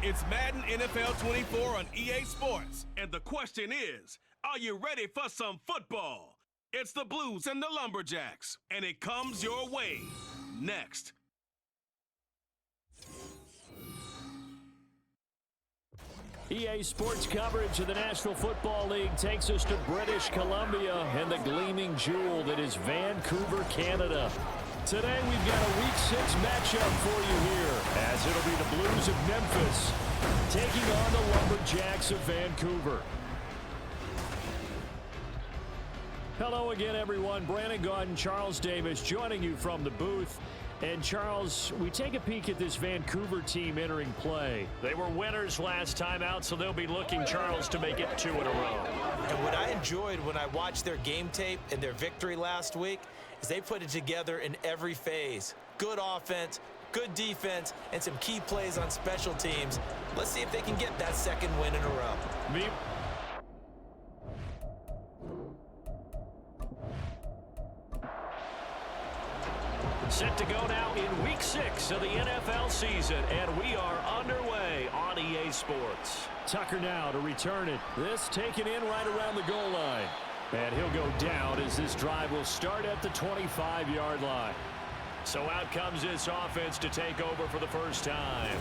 It's Madden NFL 24 on EA Sports. And the question is, are you ready for some football? It's the Blues and the Lumberjacks, and it comes your way next. EA Sports coverage of the National Football League takes us to British Columbia and the gleaming jewel that is Vancouver, Canada. Today we've got a Week 6 matchup for you here, as it'll be the Blues of Memphis taking on the Lumberjacks of Vancouver. Hello again, everyone. Brandon Gaudin, Charles Davis joining you from the booth. And Charles, we take a peek at this Vancouver team entering play. They were winners last time out, so they'll be looking, Charles, to make it 2 in a row. And what I enjoyed when I watched their game tape and their victory last week is they put it together in every phase. Good offense, good defense, and some key plays on special teams. Let's see if they can get that second win in a row. Set to go now in Week 6 of the NFL season, and we are underway on EA Sports. Tucker now to return it. This taken in right around the goal line. And he'll go down as this drive will start at the 25-yard line. So out comes this offense to take over for the first time.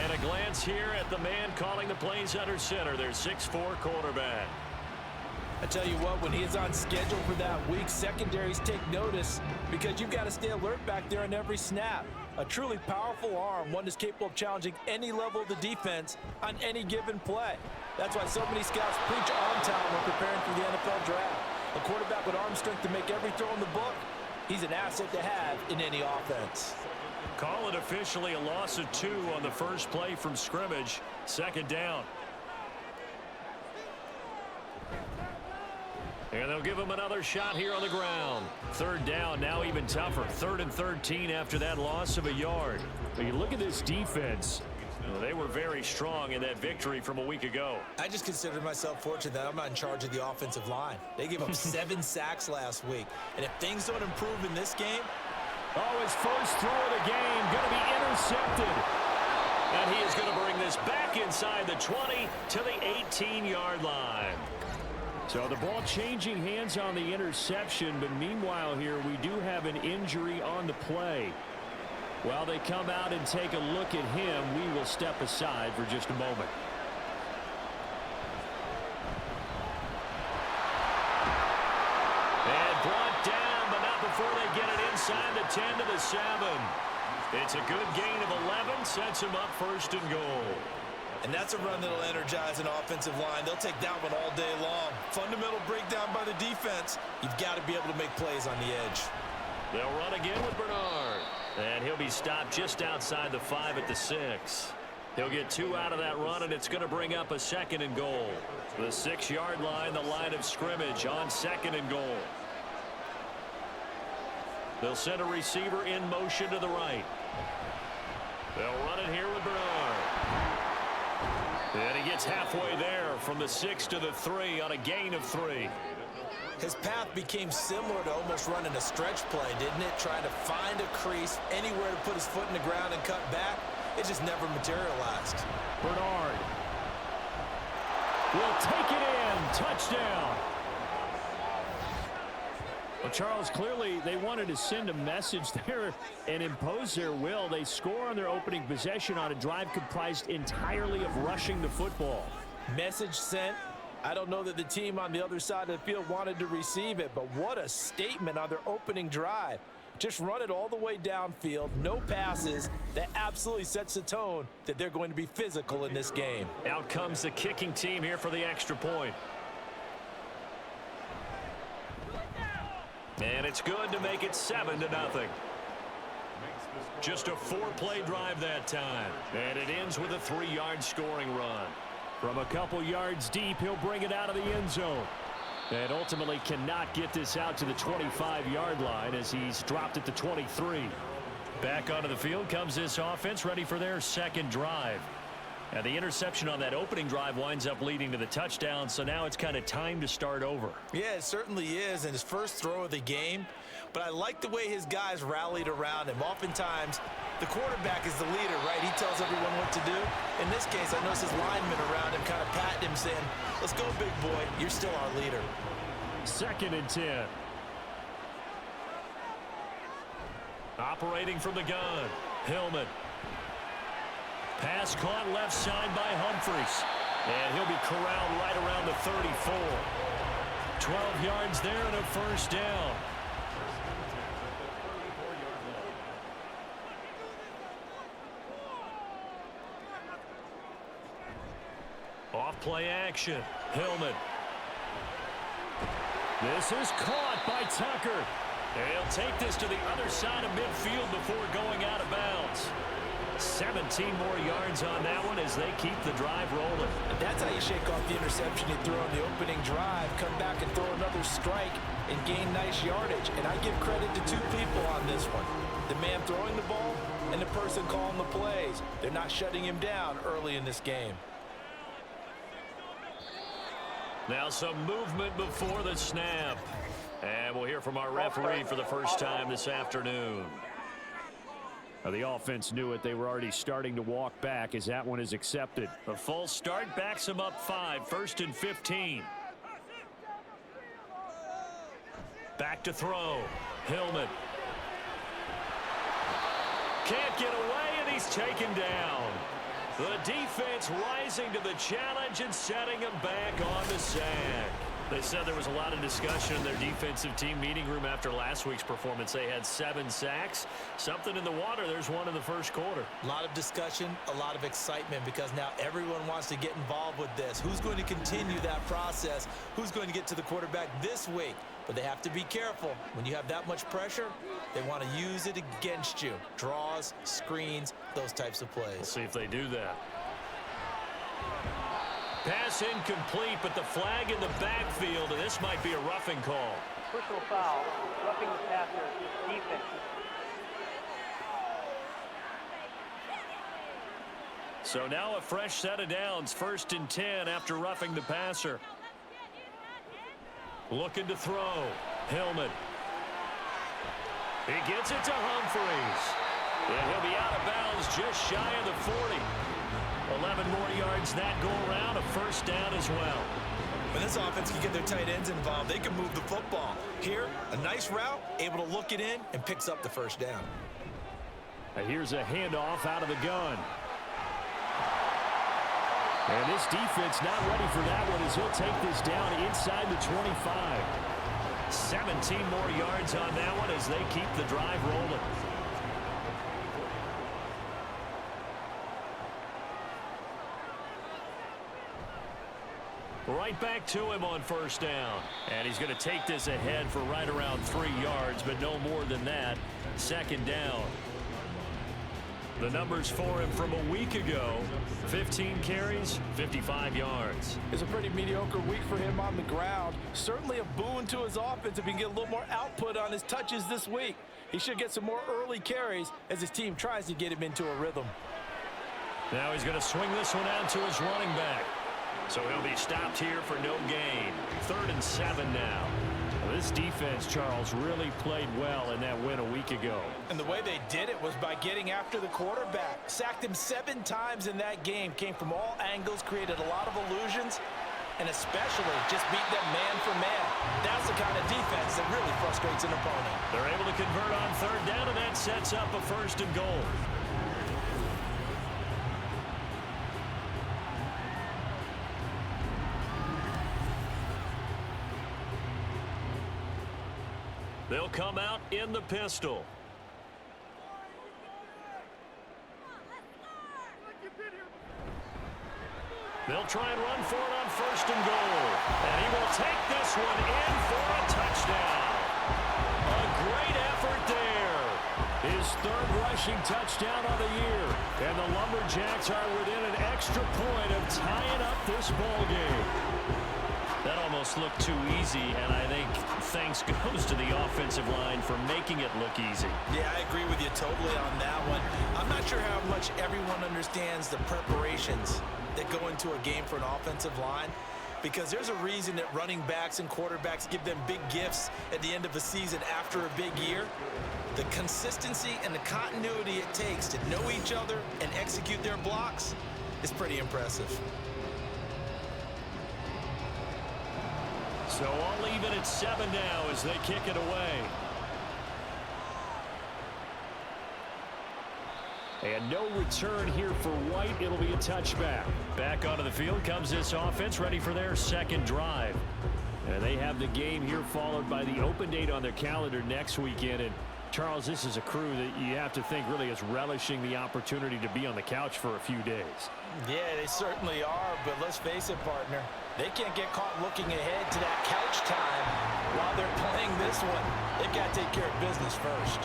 And a glance here at the man calling the plays under center, their 6'4" quarterback. I tell you what, when he is on schedule for that week, secondaries take notice because you've got to stay alert back there on every snap. A truly powerful arm, one that's capable of challenging any level of the defense on any given play. That's why so many scouts preach arm talent when preparing for the NFL draft. A quarterback with arm strength to make every throw in the book, he's an asset to have in any offense. Call it officially a loss of 2 on the first play from scrimmage. Second down. And they'll give him another shot here on the ground. Third down, now even tougher. 3rd and 13 after that loss of a yard. But you look at this defense. They were very strong in that victory from a week ago. I just consider myself fortunate that I'm not in charge of the offensive line. They gave up 7 sacks last week. And if things don't improve in this game... Oh, his first throw of the game going to be intercepted. And he is going to bring this back inside the 20 to the 18-yard line. So the ball changing hands on the interception, but meanwhile here we do have an injury on the play. While they come out and take a look at him, we will step aside for just a moment. And brought down, but not before they get it inside the 10 to the 7. It's a good gain of 11, sets him up 1st and goal. And that's a run that'll energize an offensive line. They'll take that one all day long. Fundamental breakdown by the defense. You've got to be able to make plays on the edge. They'll run again with Bernard. And he'll be stopped just outside the 5 at the 6. He'll get 2 out of that run, and it's going to bring up a 2nd and goal. The 6-yard line, the line of scrimmage on 2nd and goal. They'll send a receiver in motion to the right. They'll run it here with Bernard. And he gets halfway there from the 6 to the 3 on a gain of 3. His path became similar to almost running a stretch play, didn't it? Trying to find a crease, anywhere to put his foot in the ground and cut back. It just never materialized. Bernard will take it in. Touchdown. Well, Charles, clearly they wanted to send a message there and impose their will. They score on their opening possession on a drive comprised entirely of rushing the football. Message sent. I don't know that the team on the other side of the field wanted to receive it, but what a statement on their opening drive. Just run it all the way downfield, no passes. That absolutely sets the tone that they're going to be physical in this game. Out comes the kicking team here for the extra point. And it's good to make it 7-0. Just a 4-play drive that time. And it ends with a 3-yard scoring run. From a couple yards deep, he'll bring it out of the end zone. And ultimately cannot get this out to the 25-yard line as he's dropped at the 23. Back onto the field comes this offense, ready for their 2nd drive. And the interception on that opening drive winds up leading to the touchdown, so now it's kind of time to start over. Yeah, it certainly is, and his first throw of the game. But I like the way his guys rallied around him. Oftentimes, The quarterback is the leader, right? He tells everyone what to do. In this case, I notice his linemen around him kind of patting him, saying, let's go, big boy. You're still our leader. 2nd and 10. Operating from the gun, Hillman. Pass caught left side by Humphreys. And he'll be corralled right around the 34. 12 yards there and a first down. Off play action, Hillman. This is caught by Tucker. He'll take this to the other side of midfield before going out of bounds. 17 more yards on that one as they keep the drive rolling. That's how you shake off the interception you throw on the opening drive, come back and throw another strike and gain nice yardage. And I give credit to two people on this one. The man throwing the ball and the person calling the plays. They're not shutting him down early in this game. Now some movement before the snap. And we'll hear from our referee for the first time this afternoon. The offense knew it. They were already starting to walk back as that one is accepted. The full start backs them up 5. 1st and 15. Back to throw. Hillman. Can't get away, and he's taken down. The defense rising to the challenge and setting him back on the sack. They said there was a lot of discussion in their defensive team meeting room after last week's performance. They had 7 sacks. Something in the water. There's one in the first quarter. A lot of discussion, a lot of excitement because now everyone wants to get involved with this. Who's going to continue that process? Who's going to get to the quarterback this week? But they have to be careful. When you have that much pressure, they want to use it against you. Draws, screens, those types of plays. We'll see if they do that. Pass incomplete, but the flag in the backfield, and this might be a roughing call. Personal foul, roughing the passer, defense. So now a fresh set of downs, 1st and 10 after roughing the passer. Looking to throw, Hillman. He gets it to Humphreys. And he'll be out of bounds just shy of the 40. 11 more yards that go around, a first down as well. When this offense can get their tight ends involved, they can move the football. Here, a nice route, able to look it in, and picks up the first down. And here's a handoff out of the gun. And this defense not ready for that one as he'll take this down inside the 25. 17 more yards on that one as they keep the drive rolling. Right back to him on first down. And he's going to take this ahead for right around 3 yards, but no more than that. 2nd down. The numbers for him from a week ago, 15 carries, 55 yards. It's a pretty mediocre week for him on the ground. Certainly a boon to his offense if he can get a little more output on his touches this week. He should get some more early carries as his team tries to get him into a rhythm. Now he's going to swing this one out to his running back. So he'll be stopped here for no gain. 3rd and 7 now. Well, this defense, Charles, really played well in that win a week ago. And the way they did it was by getting after the quarterback. Sacked him 7 times in that game. Came from all angles, created a lot of illusions, and especially just beat them man for man. That's the kind of defense that really frustrates an opponent. They're able to convert on 3rd down, and that sets up a 1st and goal. They'll come out in the pistol. They'll try and run for it on 1st and goal. And he will take this one in for a touchdown. A great effort there. His 3rd rushing touchdown of the year. And the Lumberjacks are within an extra point of tying up this ball game. That almost looked too easy, and I think thanks goes to the offensive line for making it look easy. Yeah, I agree with you totally on that one. I'm not sure how much everyone understands the preparations that go into a game for an offensive line. because there's a reason that running backs and quarterbacks give them big gifts at the end of a season after a big year. The consistency and the continuity it takes to know each other and execute their blocks is pretty impressive. So all even at 7 now as they kick it away. And no return here for White. It'll be a touchback. Back onto the field comes this offense, ready for their second drive. And they have the game here followed by the open date on their calendar next weekend. And Charles, this is a crew that you have to think really is relishing the opportunity to be on the couch for a few days. Yeah, they certainly are, but let's face it, partner. They can't get caught looking ahead to that couch time while they're playing this one. They've got to take care of business first.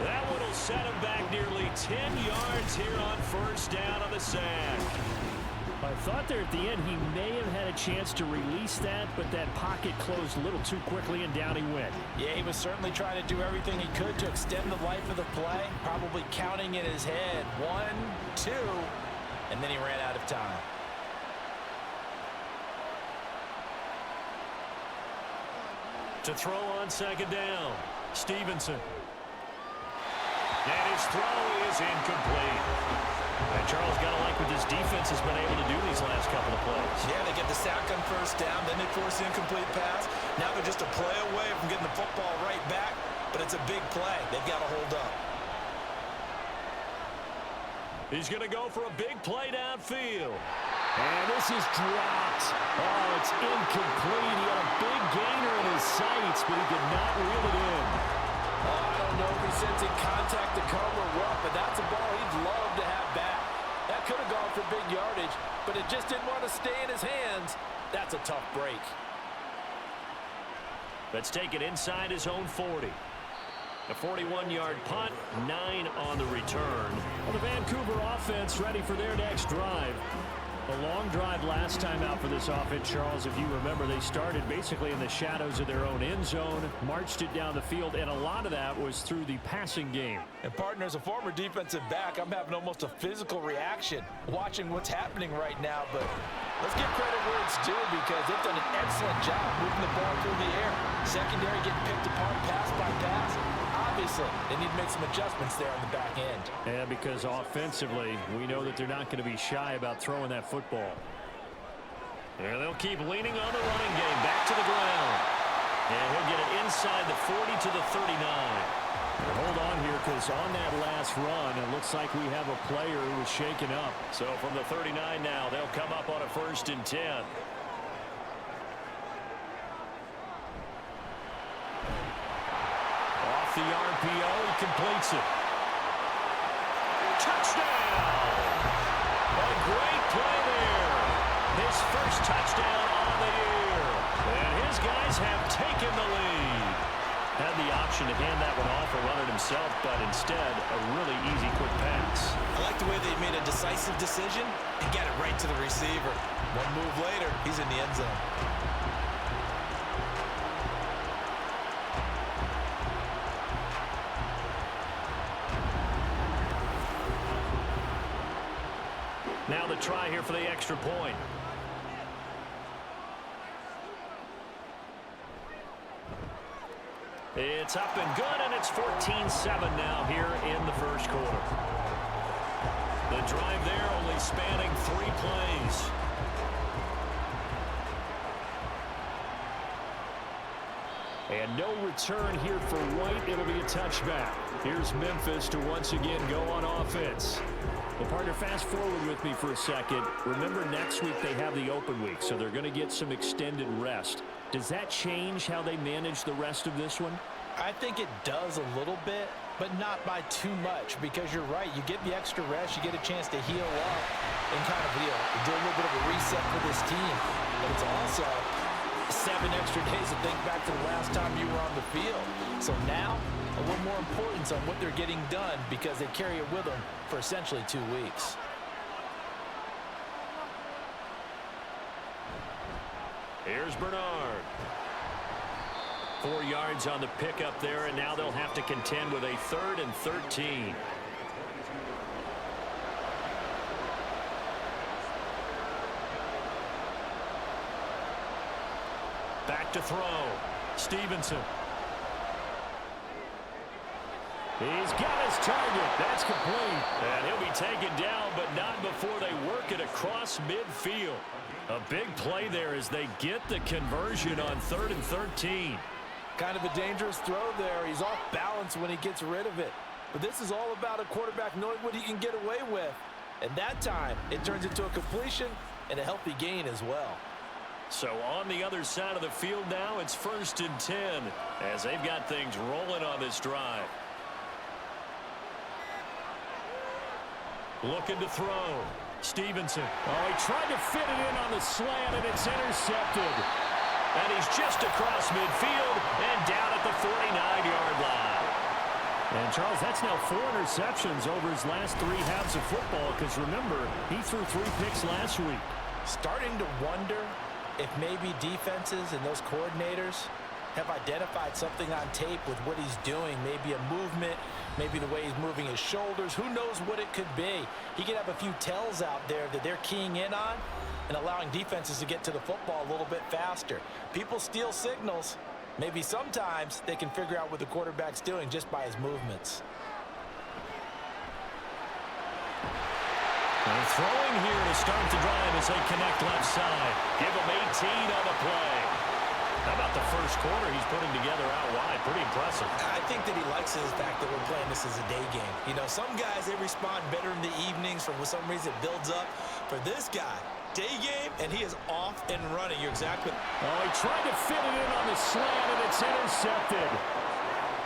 That one will set him back nearly 10 yards here on first down on the sack. I thought there at the end he may have had a chance to release that, but that pocket closed a little too quickly and down he went. Yeah, he was certainly trying to do everything he could to extend the life of the play, probably counting in his head 1, 2, and then he ran out of time. To throw on second down, Stevenson. And his throw is incomplete. And Charles got to like what this defense has been able to do these last couple of plays. Yeah, they get the sack on first down, then they force the incomplete pass. Now they're just a play away from getting the football right back, but it's a big play. They've got to hold up. He's going to go for a big play downfield. And this is dropped. Oh, it's incomplete. He had a big gainer in his sights, but he did not reel it in. I don't know if he's sensing contact to come or what, but that's a ball he'd love to have back. That could have gone for big yardage, but it just didn't want to stay in his hands. That's a tough break. Let's take it inside his own 40. A 41-yard punt, 9 on the return. Well, the Vancouver offense ready for their next drive. A long drive last time out for this offense, Charles. If you remember, they started basically in the shadows of their own end zone, marched it down the field, and a lot of that was through the passing game. And partner, as a former defensive back, I'm having almost a physical reaction watching what's happening right now. But let's give credit where it's due because they've done an excellent job moving the ball through the air. Secondary getting picked apart pass by pass. Obviously, they need to make some adjustments there on the back end. And because offensively, we know that they're not going to be shy about throwing that football. And they'll keep leaning on the running game. Back to the ground. And he'll get it inside the 40 to the 39. And hold on here because on that last run, it looks like we have a player who was shaken up. So from the 39 now, they'll come up on a 1st and 10. The RPO, he completes it. Touchdown! A great play there. His first touchdown on the year. And his guys have taken the lead. Had the option to hand that one off or run it himself, but instead, a really easy quick pass. I like the way they made a decisive decision and get it right to the receiver. One move later, he's in the end zone. Now the try here for the extra point. It's up and good, and it's 14-7 now here in the first quarter. The drive there only spanning 3 plays. And no return here for White. It'll be a touchback. Here's Memphis to once again go on offense. Well, partner, fast forward with me for a second. Remember, next week they have the open week, so they're going to get some extended rest. Does that change how they manage the rest of this one? I think it does a little bit, but not by too much, because you're right. You get the extra rest, you get a chance to heal up and kind of do a little bit of a reset for this team. But it's also 7 extra days to think back to the last time you were on the field. So now, a little more importance on what they're getting done because they carry it with them for essentially 2 weeks. Here's Bernard. 4 yards on the pickup there, and now they'll have to contend with a 3rd and 13. Back to throw. Stevenson. He's got his target. That's complete. And he'll be taken down, but not before they work it across midfield. A big play there as they get the conversion on 3rd and 13. Kind of a dangerous throw there. He's off balance when he gets rid of it. But this is all about a quarterback knowing what he can get away with. And that time, it turns into a completion and a healthy gain as well. So on the other side of the field now, it's 1st and 10 as they've got things rolling on this drive. Looking to throw. Stevenson. Oh, he tried to fit it in on the slant, and it's intercepted. And he's just across midfield and down at the 49-yard line. And, Charles, that's now 4 interceptions over his last 3 halves of football because, remember, he threw 3 picks last week. Starting to wonder if maybe defenses and those coordinators have identified something on tape with what he's doing. Maybe a movement, maybe the way he's moving his shoulders. Who knows what it could be? He could have a few tells out there that they're keying in on and allowing defenses to get to the football a little bit faster. People steal signals. Maybe sometimes they can figure out what the quarterback's doing just by his movements. And throwing here to start the drive as they connect left side. Give him 18 on the play. How about the first quarter he's putting together out wide? Pretty impressive. I think that he likes the fact that we're playing this as a day game. You know, some guys, they respond better in the evenings. For some reason, it builds up. For this guy, day game, and he is off and running. You're exactly... Oh, he tried to fit it in on the slant, and it's intercepted.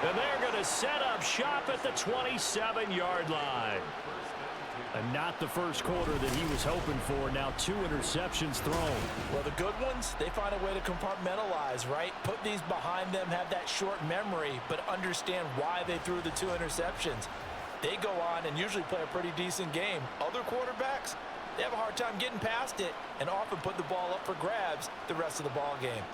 And they're going to set up shop at the 27-yard line. And not the first quarter that he was hoping for. Now 2 interceptions thrown. Well, the good ones, they find a way to compartmentalize, right? Put these behind them, have that short memory, but understand why they threw the 2 interceptions. They go on and usually play a pretty decent game. Other quarterbacks, they have a hard time getting past it and often put the ball up for grabs the rest of the ball game.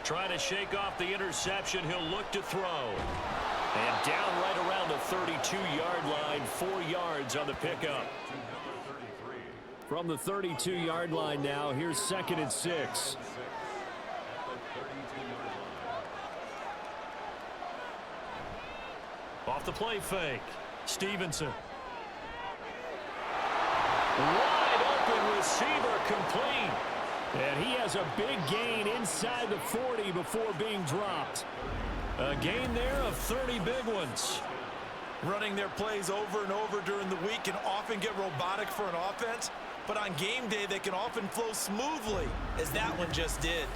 Trying to shake off the interception. He'll look to throw. And down right around the 32-yard line, 4 yards on the pickup. From the 32-yard line now, here's 2nd and 6. Off the play fake. Stevenson. Wide open receiver complete. And he has a big gain inside the 40 before being dropped. A gain there of 30 big ones. Running their plays over and over during the week can often get robotic for an offense, but on game day they can often flow smoothly, as that one just did.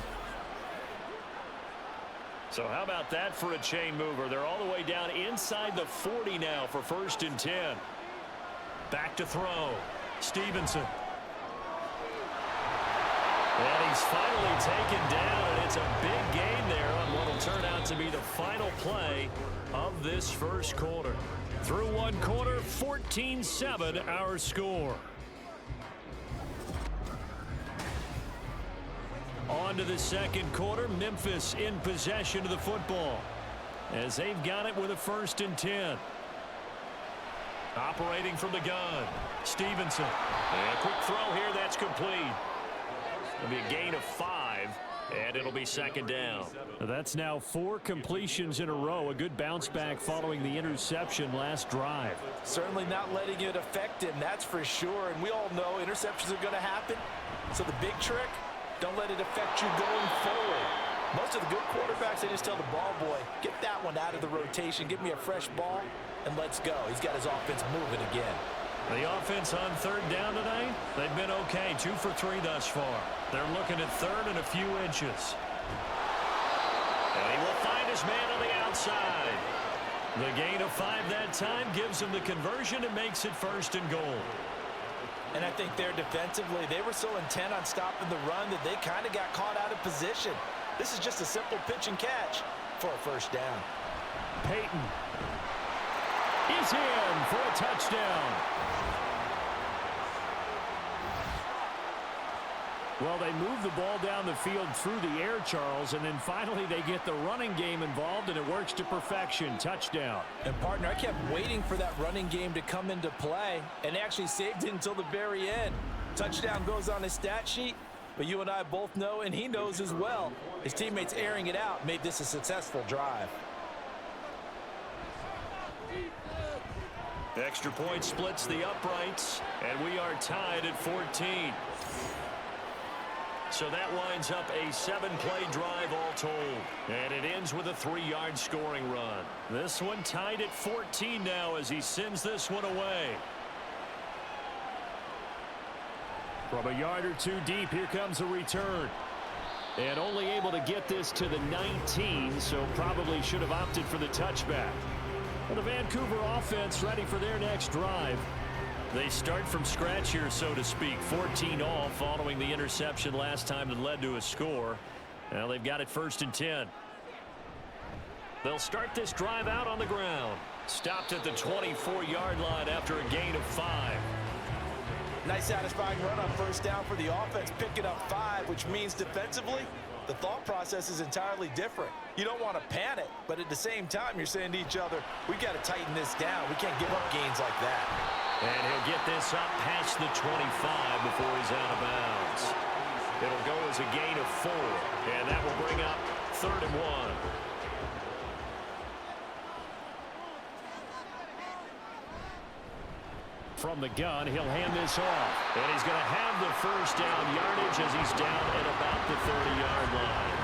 So how about that for a chain mover? They're all the way down inside the 40 now for 1st and 10. Back to throw. Stevenson. And he's finally taken down, and it's a big gain there on what will turn out to be the final play of this first quarter. Through 1 quarter, 14-7 our score. On to the 2nd quarter, Memphis in possession of the football as they've got it with a 1st and 10. Operating from the gun, Stevenson. And a quick throw here, that's complete. It'll be a gain of 5, and it'll be 2nd down. That's now 4 completions in a row. A good bounce back following the interception last drive. Certainly not letting it affect him, that's for sure. And we all know interceptions are going to happen. So the big trick, don't let it affect you going forward. Most of the good quarterbacks, they just tell the ball boy, get that one out of the rotation, give me a fresh ball, and let's go. He's got his offense moving again. The offense on 3rd down tonight, they've been okay. 2 for 3 thus far. They're looking at 3rd and a few inches. And he will find his man on the outside. The gain of 5 that time gives him the conversion and makes it 1st and goal. And I think there defensively, they were so intent on stopping the run that they kind of got caught out of position. This is just a simple pitch and catch for a 1st down. Peyton is in for a touchdown. Well, they move the ball down the field through the air, Charles, and then finally they get the running game involved, and it works to perfection. Touchdown. And, partner, I kept waiting for that running game to come into play and actually saved it until the very end. Touchdown goes on his stat sheet, but you and I both know, and he knows as well, his teammates airing it out made this a successful drive. Extra point splits the uprights, and we are tied at 14. So that winds up a 7-play drive all told. And it ends with a 3-yard scoring run. This one tied at 14 now as he sends this one away. From a yard or two deep, here comes a return. And only able to get this to the 19, so probably should have opted for the touchback. Well, the Vancouver offense ready for their next drive. They start from scratch here, so to speak. 14 all following the interception last time that led to a score. Now they've got it 1st and 10. They'll start this drive out on the ground. Stopped at the 24-yard line after a gain of 5. Nice satisfying run on 1st down for the offense, picking up 5, which means defensively, the thought process is entirely different. You don't want to panic, but at the same time, you're saying to each other, we got to tighten this down. We can't give up gains like that. And he'll get this up past the 25 before he's out of bounds. It'll go as a gain of 4, and that will bring up 3rd and 1. From the gun, he'll hand this off. And he's going to have the 1st down yardage as he's down at about the 30-yard line.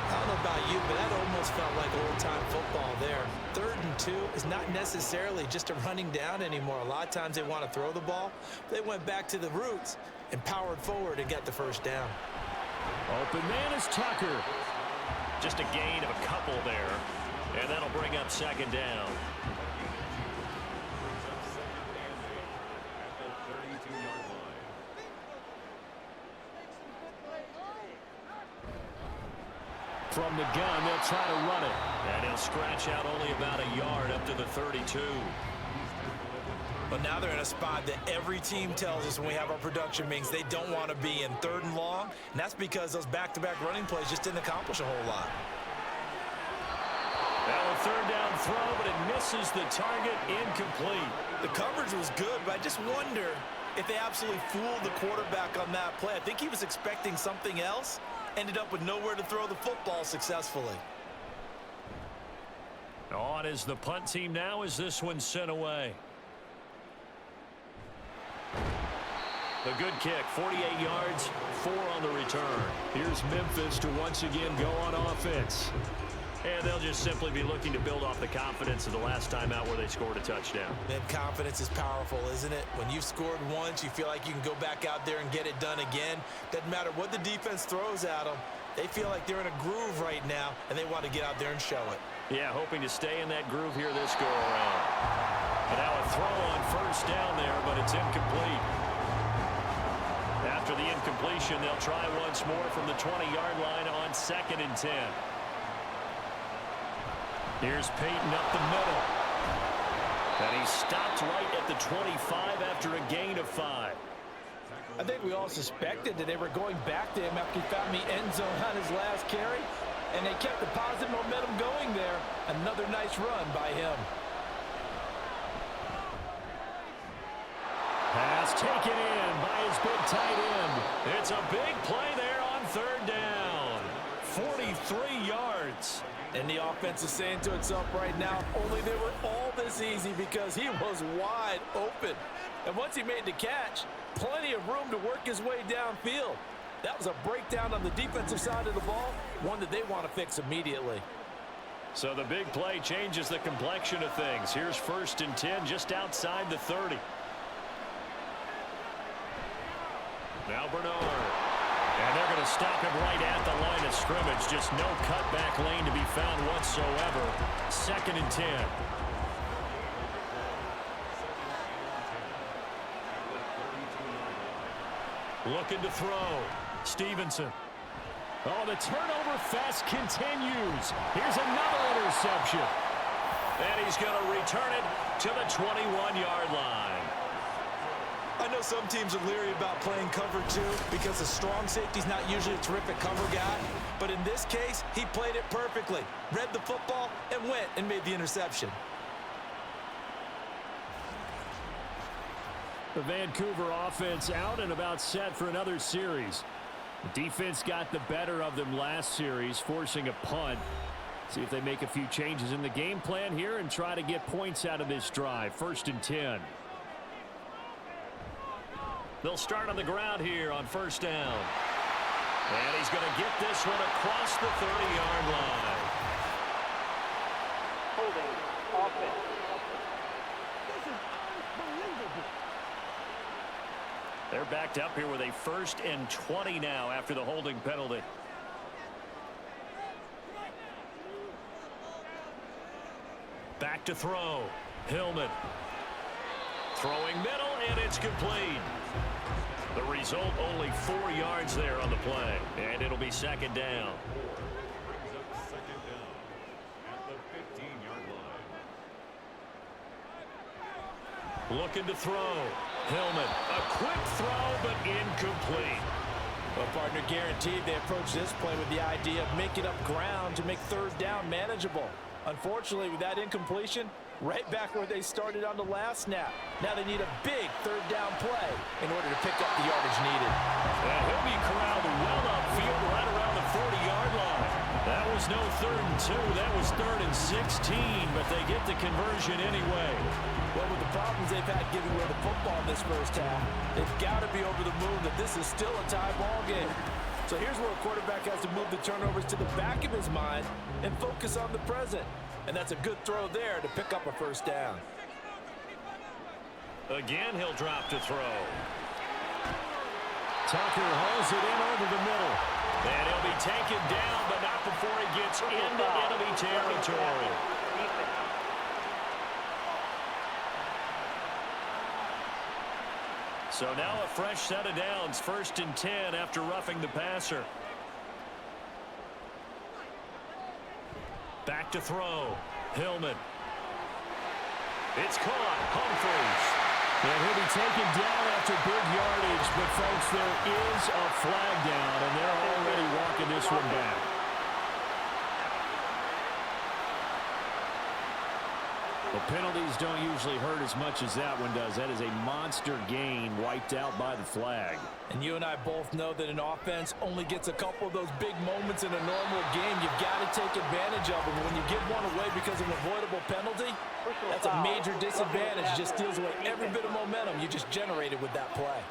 I don't know about you, but that almost felt like old-time football there. 3rd and 2 is not necessarily just a running down anymore. A lot of times they want to throw the ball. They went back to the roots and powered forward and got the 1st down. Open man is Tucker. Just a gain of a couple there. And that'll bring up 2nd down. From the gun, they'll try to run it. And he'll scratch out only about a yard up to the 32. But now they're in a spot that every team tells us when we have our production meetings they don't want to be in 3rd and long. And that's because those back-to-back running plays just didn't accomplish a whole lot. Now a 3rd down throw, but it misses the target. Incomplete. The coverage was good, but I just wonder if they absolutely fooled the quarterback on that play. I think he was expecting something else. Ended up with nowhere to throw the football successfully. On is the punt team now as this one's sent away. The good kick, 48 yards, 4 on the return. Here's Memphis to once again go on offense. And they'll just simply be looking to build off the confidence of the last time out where they scored a touchdown. And confidence is powerful, isn't it? When you've scored once, you feel like you can go back out there and get it done again. Doesn't matter what the defense throws at them. They feel like they're in a groove right now, and they want to get out there and show it. Yeah, hoping to stay in that groove here this go-around. And now a throw on 1st down there, but it's incomplete. After the incompletion, they'll try once more from the 20-yard line on 2nd and 10. Here's Peyton up the middle. And he stopped right at the 25 after a gain of 5. I think we all suspected that they were going back to him after he found the end zone on his last carry. And they kept the positive momentum going there. Another nice run by him. Pass taken in by his big tight end. It's a big play there on 3rd down. 43 yards. And the offense is saying to itself right now, only they were all this easy because he was wide open. And once he made the catch, plenty of room to work his way downfield. That was a breakdown on the defensive side of the ball, one that they want to fix immediately. So the big play changes the complexion of things. Here's 1st and 10 just outside the 30. Now Bernard. And they're going to stop him right at the line of scrimmage. Just no cutback lane to be found whatsoever. 2nd and 10. Looking to throw. Stevenson. Oh, the turnover fest continues. Here's another interception. And he's going to return it to the 21-yard line. I know some teams are leery about playing cover 2 because the strong safety's not usually a terrific cover guy. But in this case, he played it perfectly. Read the football and went and made the interception. The Vancouver offense out and about set for another series. The defense got the better of them last series, forcing a punt. See if they make a few changes in the game plan here and try to get points out of this drive. 1st and 10. They'll start on the ground here on 1st down. And he's going to get this one across the 30-yard line. Holding offense. They're backed up here with a 1st and 20 now after the holding penalty. Back to throw. Hillman. Throwing middle, and it's complete. The result, only 4 yards there on the play. And it'll be 2nd down. Brings up 2nd down at the 15-yard line. Looking to throw. Hillman. A quick throw, but incomplete. Well, partner, guaranteed they approach this play with the idea of making up ground to make 3rd down manageable. Unfortunately, with that incompletion, right back where they started on the last snap. Now they need a big 3rd down play in order to pick up the yardage needed. And he'll be corralled well upfield right around the 40-yard line. That was no 3rd and 2. That was 3rd and 16, but they get the conversion anyway. Well, with the problems they've had giving away the football in this first half, they've got to be over the moon that this is still a tie ball game. So here's where a quarterback has to move the turnovers to the back of his mind and focus on the present. And that's a good throw there to pick up a 1st down. Again, he'll drop to throw. Tucker hauls it in over the middle. And he'll be taken down, but not before he gets into enemy territory. So now a fresh set of downs, 1st and 10 after roughing the passer. Back to throw. Hillman. It's caught. Humphreys. And he'll be taken down after big yardage. But, folks, there is a flag down, and they're already walking this one back. The penalties don't usually hurt as much as that one does. That is a monster gain wiped out by the flag. And you and I both know that an offense only gets a couple of those big moments in a normal game. You've got to take advantage of them. When you give one away because of an avoidable penalty, that's a major disadvantage. It just steals away every bit of momentum you just generated with that play.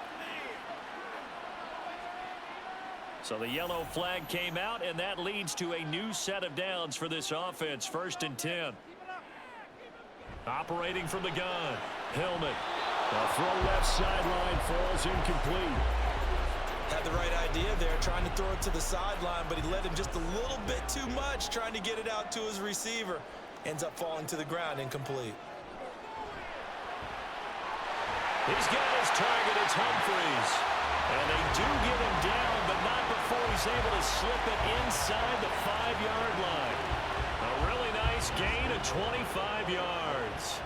So the yellow flag came out, and that leads to a new set of downs for this offense. 1st and 10. Operating from the gun. Hillman. A throw left sideline, falls incomplete. Had the right idea there, trying to throw it to the sideline, but he led him just a little bit too much, trying to get it out to his receiver. Ends up falling to the ground, incomplete. He's got his target. It's Humphreys. And they do get him down, but not before he's able to slip it inside the 5-yard line. A really nice gain of 25 yards.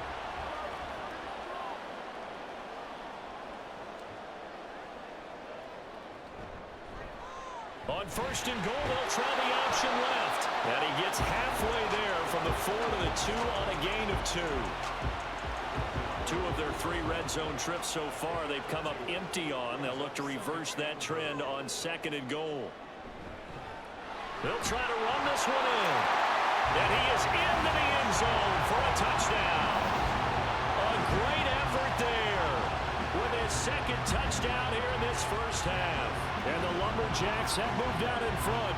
On 1st and goal, they'll try the option left. And he gets halfway there from the 4 to the 2 on a gain of 2. 2 of their 3 red zone trips so far they've come up empty on. They'll look to reverse that trend on 2nd and goal. They'll try to run this one in. And he is into the end zone for a touchdown. A great effort there with his 2nd touchdown here in this first half. And the Lumberjacks have moved out in front.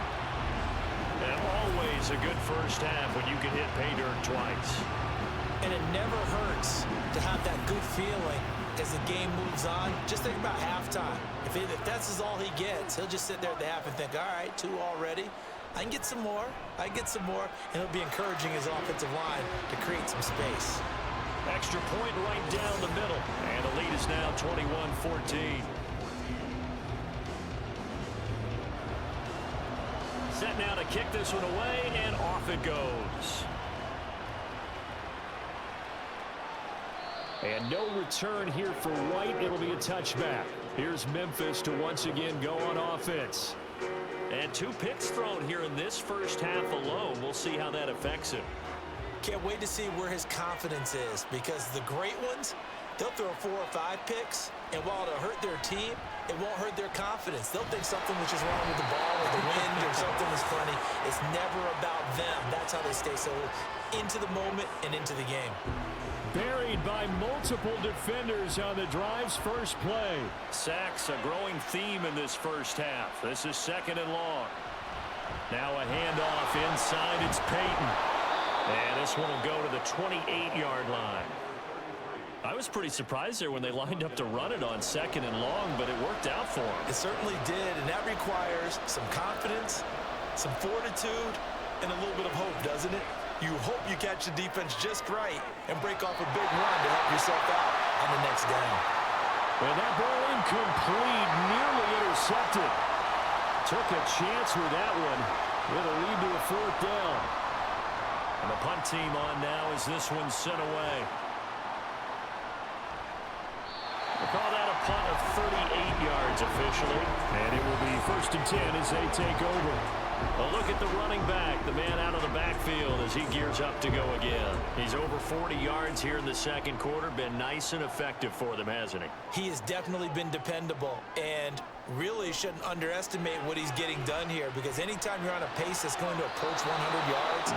And always a good first half when you can hit pay dirt twice. And it never hurts to have that good feeling as the game moves on. Just think about halftime. If that's all he gets, he'll just sit there at the half and think, all right, 2 already. I can get some more. I can get some more. And he'll be encouraging his offensive line to create some space. Extra point right down the middle. And the lead is now 21-14. Set now to kick this one away, and off it goes. And no return here for White. It'll be a touchback. Here's Memphis to once again go on offense. And 2 picks thrown here in this first half alone. We'll see how that affects him. Can't wait to see where his confidence is, because the great ones, they'll throw 4 or 5 picks, and while it'll hurt their team, it won't hurt their confidence. They'll think something was just wrong with the ball or the wind or something was funny. It's never about them. That's how they stay so into the moment and into the game. Buried by multiple defenders on the drive's first play. Sacks, a growing theme in this first half. This is 2nd and long. Now a handoff inside. It's Peyton. And this one will go to the 28-yard line. I was pretty surprised there when they lined up to run it on 2nd and long, but it worked out for them. It certainly did, and that requires some confidence, some fortitude, and a little bit of hope, doesn't it? You hope you catch the defense just right and break off a big run to help yourself out on the next down. And that ball incomplete, nearly intercepted. Took a chance with that one. With a lead to a 4th down. And the punt team on now as this one's sent away. We'll call that a punt of 38 yards officially. And it will be 1st and 10 as they take over. A look at the running back, the man out of the backfield as he gears up to go again. He's over 40 yards here in the 2nd quarter. Been nice and effective for them, hasn't he? He has definitely been dependable, and really shouldn't underestimate what he's getting done here, because anytime you're on a pace that's going to approach 100 yards,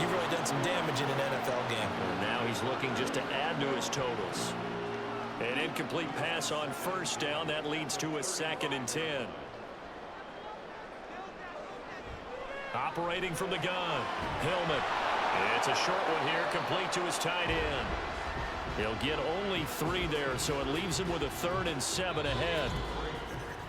you've really done some damage in an NFL game. And now he's looking just to add to his totals. An incomplete pass on 1st down. That leads to a 2nd and 10. Operating from the gun, Hillman. It's a short one here, complete to his tight end. He'll get only 3 there, so it leaves him with a 3rd and 7 ahead.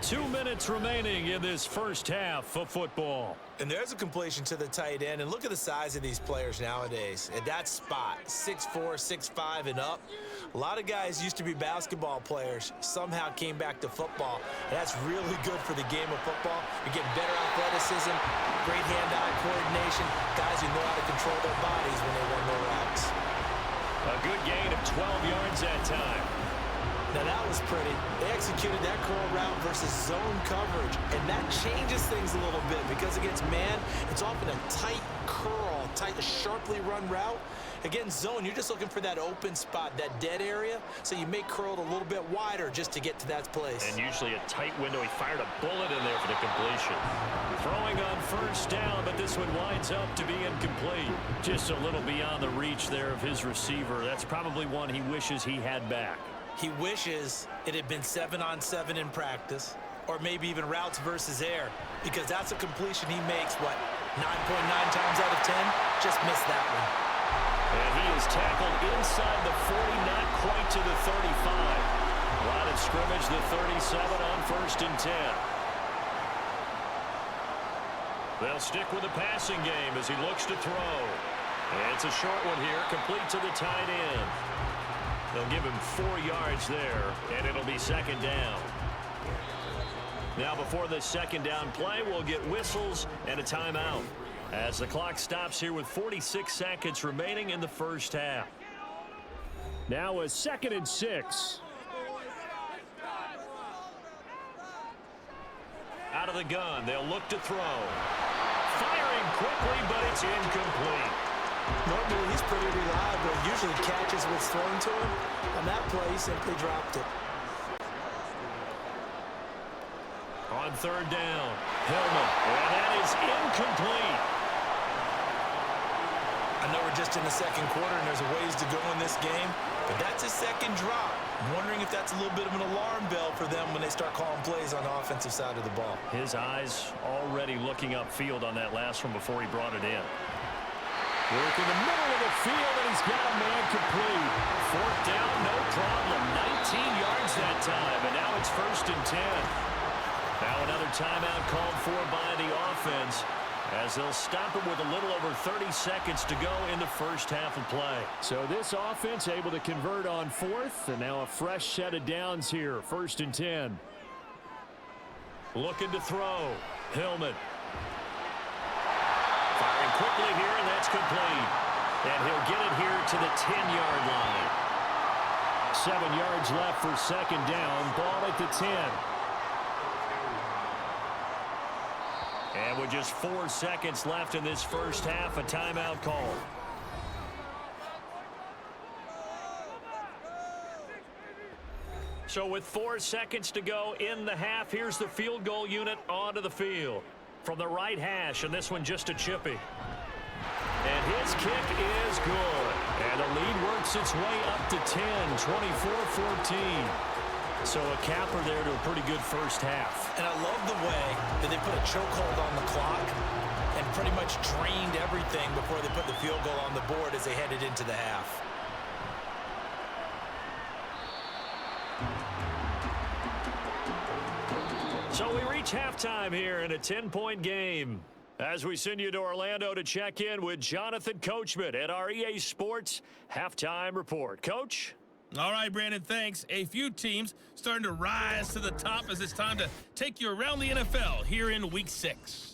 2 minutes remaining in this first half of football. And there's a completion to the tight end, and look at the size of these players nowadays. At that spot, 6'4", 6'5", and up. A lot of guys used to be basketball players, somehow came back to football. And that's really good for the game of football. You're getting better athleticism, great hand-eye coordination, guys who know how to control their bodies when they run their routes. A good gain of 12 yards that time. Now that was pretty. They executed that curl route versus zone coverage, and that changes things a little bit, because against man, it's often a tight curl, tight, sharply run route. Against zone, you're just looking for that open spot, that dead area, so you may curl it a little bit wider just to get to that place. And usually a tight window. He fired a bullet in there for the completion. Throwing on 1st down, but this one winds up to be incomplete. Just a little beyond the reach there of his receiver. That's probably one he wishes he had back. He wishes it had been 7-on-7 in practice, or maybe even routes versus air, because that's a completion he makes, 9.9 times out of 10? Just missed that one. And he is tackled inside the 40, not quite to the 35. Line of scrimmage, the 37 on 1st and 10. They'll stick with the passing game as he looks to throw. And it's a short one here, complete to the tight end. They'll give him 4 yards there, and it'll be 2nd down. Now before the 2nd down play, we'll get whistles and a timeout as the clock stops here with 46 seconds remaining in the first half. Now a 2nd and 6. Out of the gun, they'll look to throw. Firing quickly, but it's incomplete. Normally, he's pretty reliable. Usually catches what's thrown to him. On that play, he simply dropped it. On 3rd down, Hillman. And that is incomplete. I know we're just in the 2nd quarter, and there's a ways to go in this game, but that's his 2nd drop. I'm wondering if that's a little bit of an alarm bell for them when they start calling plays on the offensive side of the ball. His eyes already looking upfield on that last one before he brought it in. Work in the middle of the field, and he's got a man complete. 4th down, no problem. 19 yards that time, and now it's 1st and 10. Now another timeout called for by the offense, as they'll stop it with a little over 30 seconds to go in the first half of play. So this offense able to convert on 4th, and now a fresh set of downs here, 1st and 10. Looking to throw, Hillman. Firing quickly here, and that's complete. And he'll get it here to the 10-yard line. 7 yards left for second down. Ball at the 10. And with just 4 seconds left in this first half, a timeout call. So with 4 seconds to go in the half, here's the field goal unit onto the field. From the right hash, and this one just a chippy. And his kick is good. And the lead works its way up to 10, 24-14. So a capper there to a pretty good first half. And I love the way that they put a chokehold on the clock and pretty much drained everything before they put the field goal on the board as they headed into the half. So we reach halftime here in a 10-point game. As we send you to Orlando to check in with Jonathan Coachman at our EA Sports Halftime Report. Coach? All right, Brandon, thanks. A few teams starting to rise to the top as it's time to take you around the NFL here in Week 6.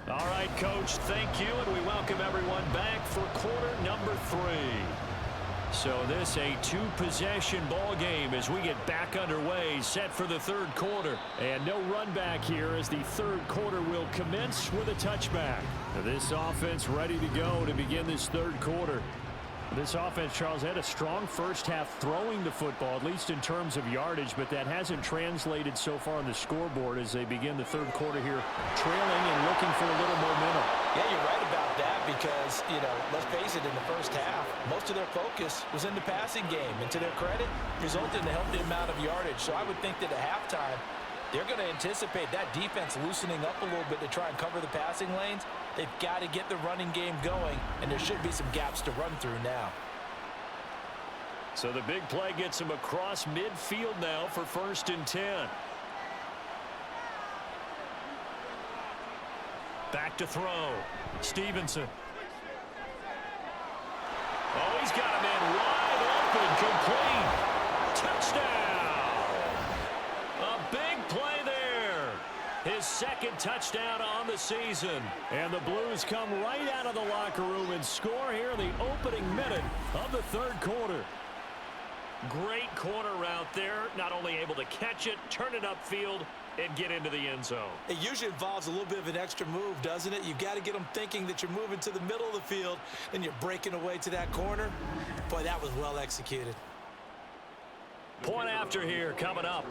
All right, Coach, thank you, and we welcome everyone back for quarter number 3. So this a 2-possession ball game as we get back underway, set for the third quarter. And no run back here as the third quarter will commence with a touchback. This offense ready to go to begin this third quarter. This offense, Charles, had a strong first half throwing the football, at least in terms of yardage, but that hasn't translated so far on the scoreboard as they begin the third quarter here, trailing and looking for a little momentum. Yeah, you're right about that because, let's face it, in the first half, most of their focus was in the passing game. And to their credit, resulted in a healthy amount of yardage. So I would think that at halftime, they're going to anticipate that defense loosening up a little bit to try and cover the passing lanes. They've got to get the running game going, and there should be some gaps to run through now. So the big play gets him across midfield now for 1st and 10. Back to throw. Stevenson. Oh, he's got him in wide open, complete. Touchdown. Play there. His second touchdown on the season. And the Blues come right out of the locker room and score here in the opening minute of the third quarter. Great corner route there. Not only able to catch it, turn it upfield, and get into the end zone. It usually involves a little bit of an extra move, doesn't it? You've got to get them thinking that you're moving to the middle of the field and you're breaking away to that corner. Boy, that was well executed. Point after here coming up.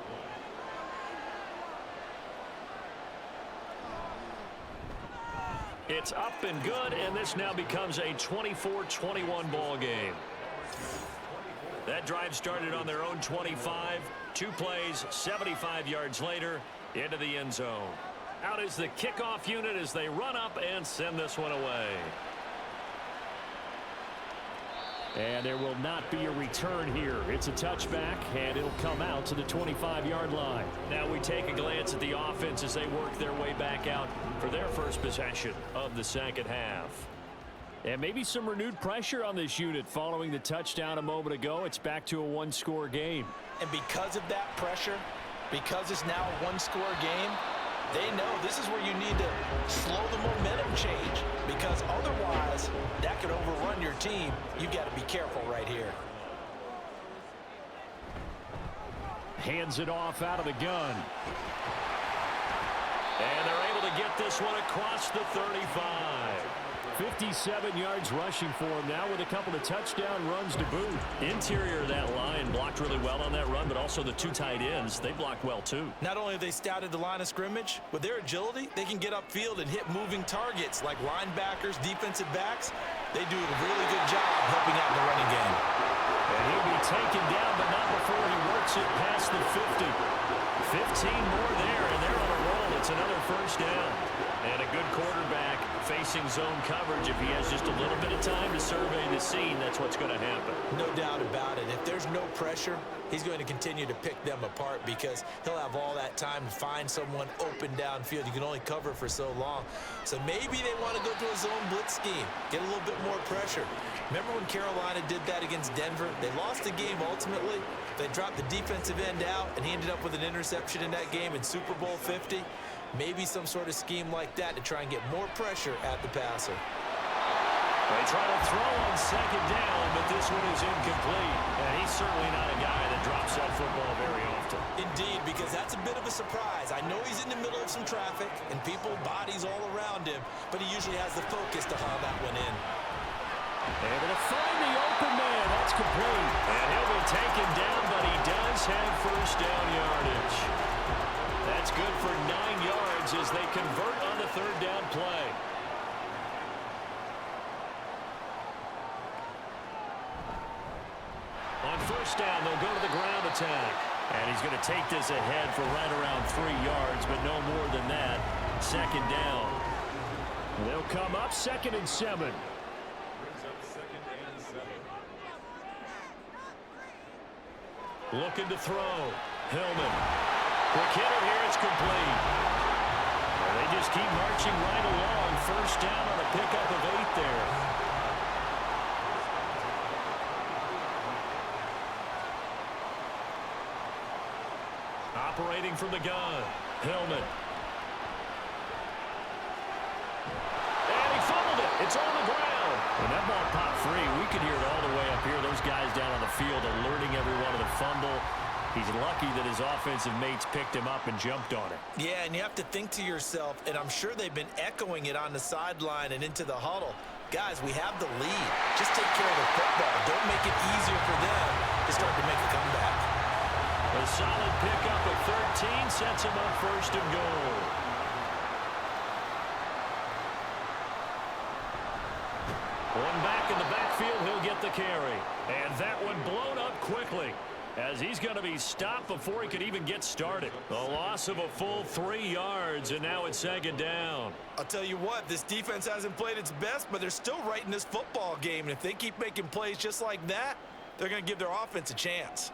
It's up and good, and this now becomes a 24-21 ball game. That drive started on their own 25. 2 plays, 75 yards later, into the end zone. Out is the kickoff unit as they run up and send this one away. And there will not be a return here. It's a touchback, and it'll come out to the 25-yard line. Now we take a glance at the offense as they work their way back out for their first possession of the second half. And maybe some renewed pressure on this unit following the touchdown a moment ago. It's back to a 1-score game. And because of that pressure, because it's now a 1-score game, they know this is where you need to slow the momentum change, because otherwise that could overrun your team. You've got to be careful right here. Hands it off out of the gun. And they're able to get this one across the 35. 57 yards rushing for him now with a couple of touchdown runs to boot. Interior of that line blocked really well on that run, but also the 2 tight ends, they blocked well too. Not only have they scouted the line of scrimmage, with their agility, they can get upfield and hit moving targets like linebackers, defensive backs. They do a really good job helping out in the running game. And he'll be taken down, but not before he works makes it past the 50. 15 more there, and they're on a roll. It's another first down. And a good quarterback facing zone coverage. If he has just a little bit of time to survey the scene, that's what's going to happen. No doubt about it. If there's no pressure, he's going to continue to pick them apart because he'll have all that time to find someone open downfield. You can only cover for so long. So maybe they want to go to a zone blitz scheme, get a little bit more pressure. Remember when Carolina did that against Denver? They lost the game ultimately. They dropped the defensive end out, and he ended up with an interception in that game in Super Bowl 50. Maybe some sort of scheme like that to try and get more pressure at the passer. They try to throw on second down, but this one is incomplete. And he's certainly not a guy that drops that football very often. Indeed, because that's a bit of a surprise. I know he's in the middle of some traffic and people, bodies all around him, but he usually has the focus to haul that one in. Able to find the open man. That's complete. And he'll be taken down, but he does have first down yardage. That's good for 9 yards as they convert on the third down play. On first down, they'll go to the ground attack. And he's going to take this ahead for right around 3 yards, but no more than that. Second down. They'll come up 2nd and 7. Looking to throw. Hillman. Quick hitter here. It's complete. Well, they just keep marching right along. First down on a pickup of 8 there. Operating from the gun. Hillman. And he fumbled it. It's on the ground. When that ball popped free, we could hear it all the way up here. Those guys down on the field alerting everyone of the fumble. He's lucky that his offensive mates picked him up and jumped on it. Yeah, and you have to think to yourself, and I'm sure they've been echoing it on the sideline and into the huddle. Guys, we have the lead. Just take care of the football. Don't make it easier for them to start to make a comeback. A solid pickup of 13 sets him up first and goal. One back in the backfield, he'll get the carry. And that one blown up quickly, as he's going to be stopped before he could even get started. A loss of a full 3 yards, and now it's second down. I'll tell you what, this defense hasn't played its best, but they're still right in this football game. And if they keep making plays just like that, they're going to give their offense a chance.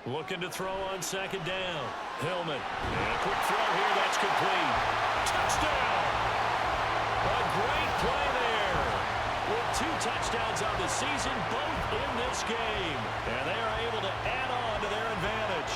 Looking to throw on second down. Hillman. And a quick throw here. That's complete. Touchdown. A great play there. With 2 touchdowns on the season, both in this game. And they are able to add on to their advantage.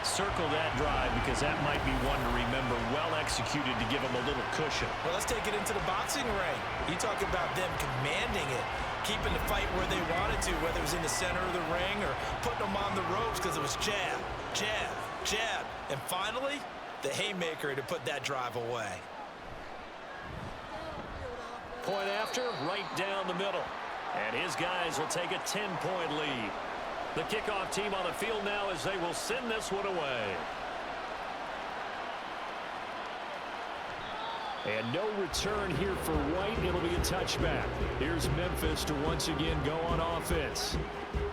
Circle that drive because that might be one to remember. Well executed to give them a little cushion. Well, let's take it into the boxing ring. You talk about them commanding it, keeping the fight where they wanted to, whether it was in the center of the ring or putting them on the ropes because it was jab, jab, jab. And finally, the haymaker to put that drive away. Point after, right down the middle. And his guys will take a 10-point lead. The kickoff team on the field now as they will send this one away. And no return here for White. It'll be a touchback. Here's Memphis to once again go on offense.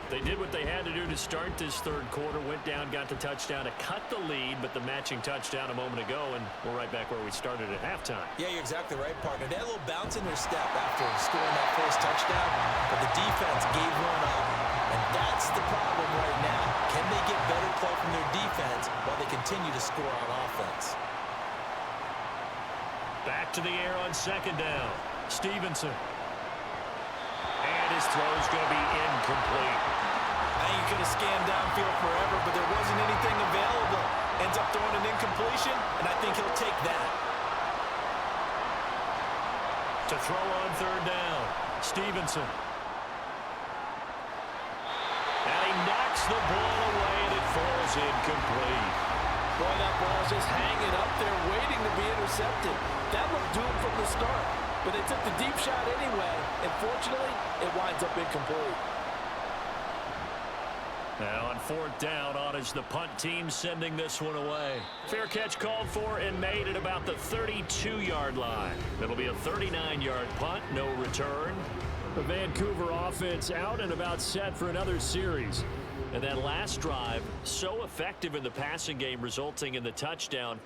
They did what they had to do to start this third quarter. Went down, got the touchdown to cut the lead, but the matching touchdown a moment ago, and we're right back where we started at halftime. Yeah, you're exactly right, partner. They had a little bounce in their step after scoring that first touchdown, but the defense gave one up. And that's the problem right now. Can they get better play from their defense while they continue to score on offense? Back to the air on second down. Stevenson. And his throw's going to be incomplete. You could have scanned downfield forever, but there wasn't anything available. Ends up throwing an incompletion, and I think he'll take that. To throw on third down. Stevenson. And he knocks the ball away, and it falls incomplete. Boy, that ball's just hanging up there, waiting to be intercepted. That looked doomed from the start, but they took the deep shot anyway, and fortunately, it winds up incomplete. Now on fourth down, on is the punt team sending this one away. Fair catch called for and made at about the 32-yard line. It'll be a 39-yard punt, no return. The Vancouver offense out and about set for another series. And that last drive, so effective in the passing game, resulting in the touchdown.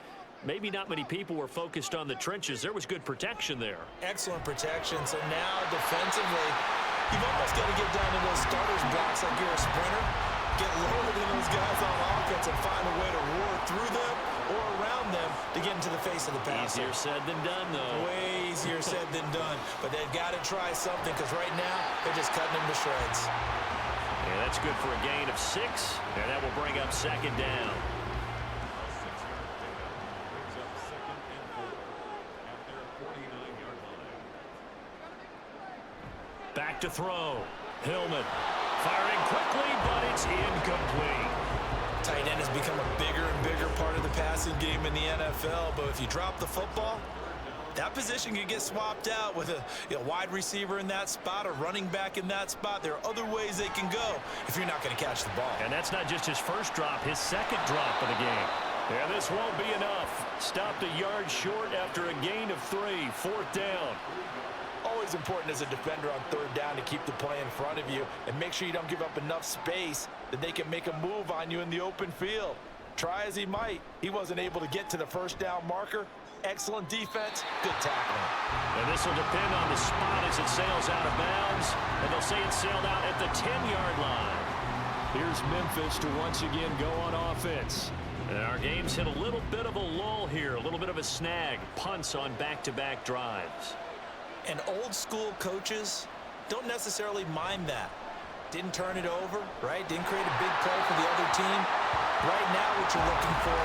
Maybe not many people were focused on the trenches. There was good protection there. Excellent protection. So now defensively, you've almost got to get down to those starters blocks like you're a sprinter. Get lower than those guys on offense and find a way to roar through them or around them to get into the face of the passer. Easier said than done, though. Way easier said than done. But they've got to try something because right now they're just cutting them to shreds. Yeah, that's good for a gain of 6, and that will bring up second down. Back to throw. Hillman firing quickly, but it's incomplete. Tight end has become a bigger and bigger part of the passing game in the NFL, but if you drop the football, that position can get swapped out with a wide receiver in that spot, a running back in that spot. There are other ways they can go if you're not going to catch the ball. And that's not just his first drop, his second drop of the game. And this won't be enough. Stopped a yard short after a gain of 3, 4th down. Always important as a defender on 3rd down to keep the play in front of you and make sure you don't give up enough space that they can make a move on you in the open field. Try as he might, he wasn't able to get to the 1st down marker. Excellent defense, good tackling. And this will depend on the spot as it sails out of bounds, and they'll say it sailed out at the 10-yard line. Here's Memphis to once again go on offense. And our game's hit a little bit of a lull here, a little bit of a snag. Punts on back-to-back drives. And old-school coaches don't necessarily mind that. Didn't turn it over, right? Didn't create a big play for the other team. Right now what you're looking for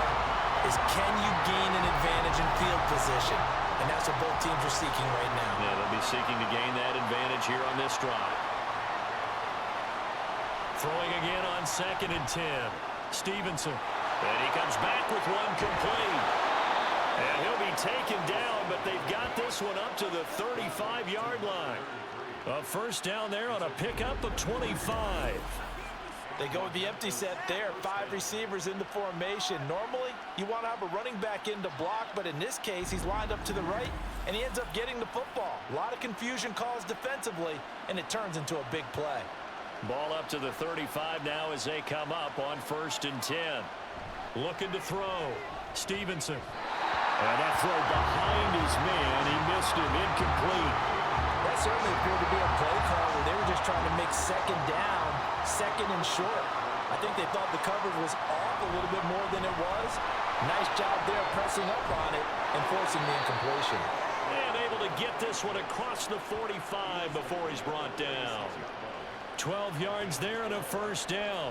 is can you gain an advantage in field position? And that's what both teams are seeking right now. Yeah, they'll be seeking to gain that advantage here on this drive. Throwing again on 2nd and 10. Stevenson. And he comes back with one complete. And he'll be taken down, but they've got this one up to the 35-yard line. A 1st down there on a pickup of 25. They go with the empty set there. 5 receivers in the formation. Normally, you want to have a running back in to block, but in this case, he's lined up to the right, and he ends up getting the football. A lot of confusion caused defensively, and it turns into a big play. Ball up to the 35 now as they come up on 1st and 10. Looking to throw. Stevenson. And that throw behind his man. He missed him. Incomplete. That certainly appeared to be a play call where they were just trying to make 2nd down, 2nd and short. I think they thought the coverage was off a little bit more than it was. Nice job there pressing up on it and forcing the incompletion. And able to get this one across the 45 before he's brought down. 12 yards there and a 1st down.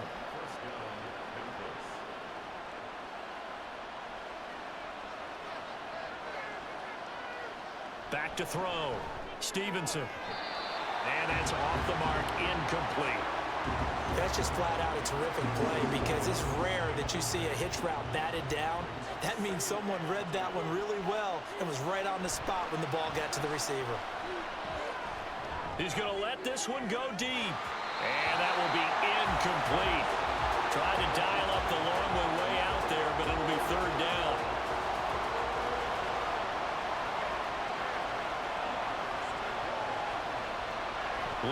Back to throw. Stevenson. And that's off the mark, incomplete. That's just flat out a terrific play because it's rare that you see a hitch route batted down. That means someone read that one really well and was right on the spot when the ball got to the receiver. He's going to let this one go deep. And that will be incomplete. Tried to dial up the long one way out there, but it'll be 3rd down.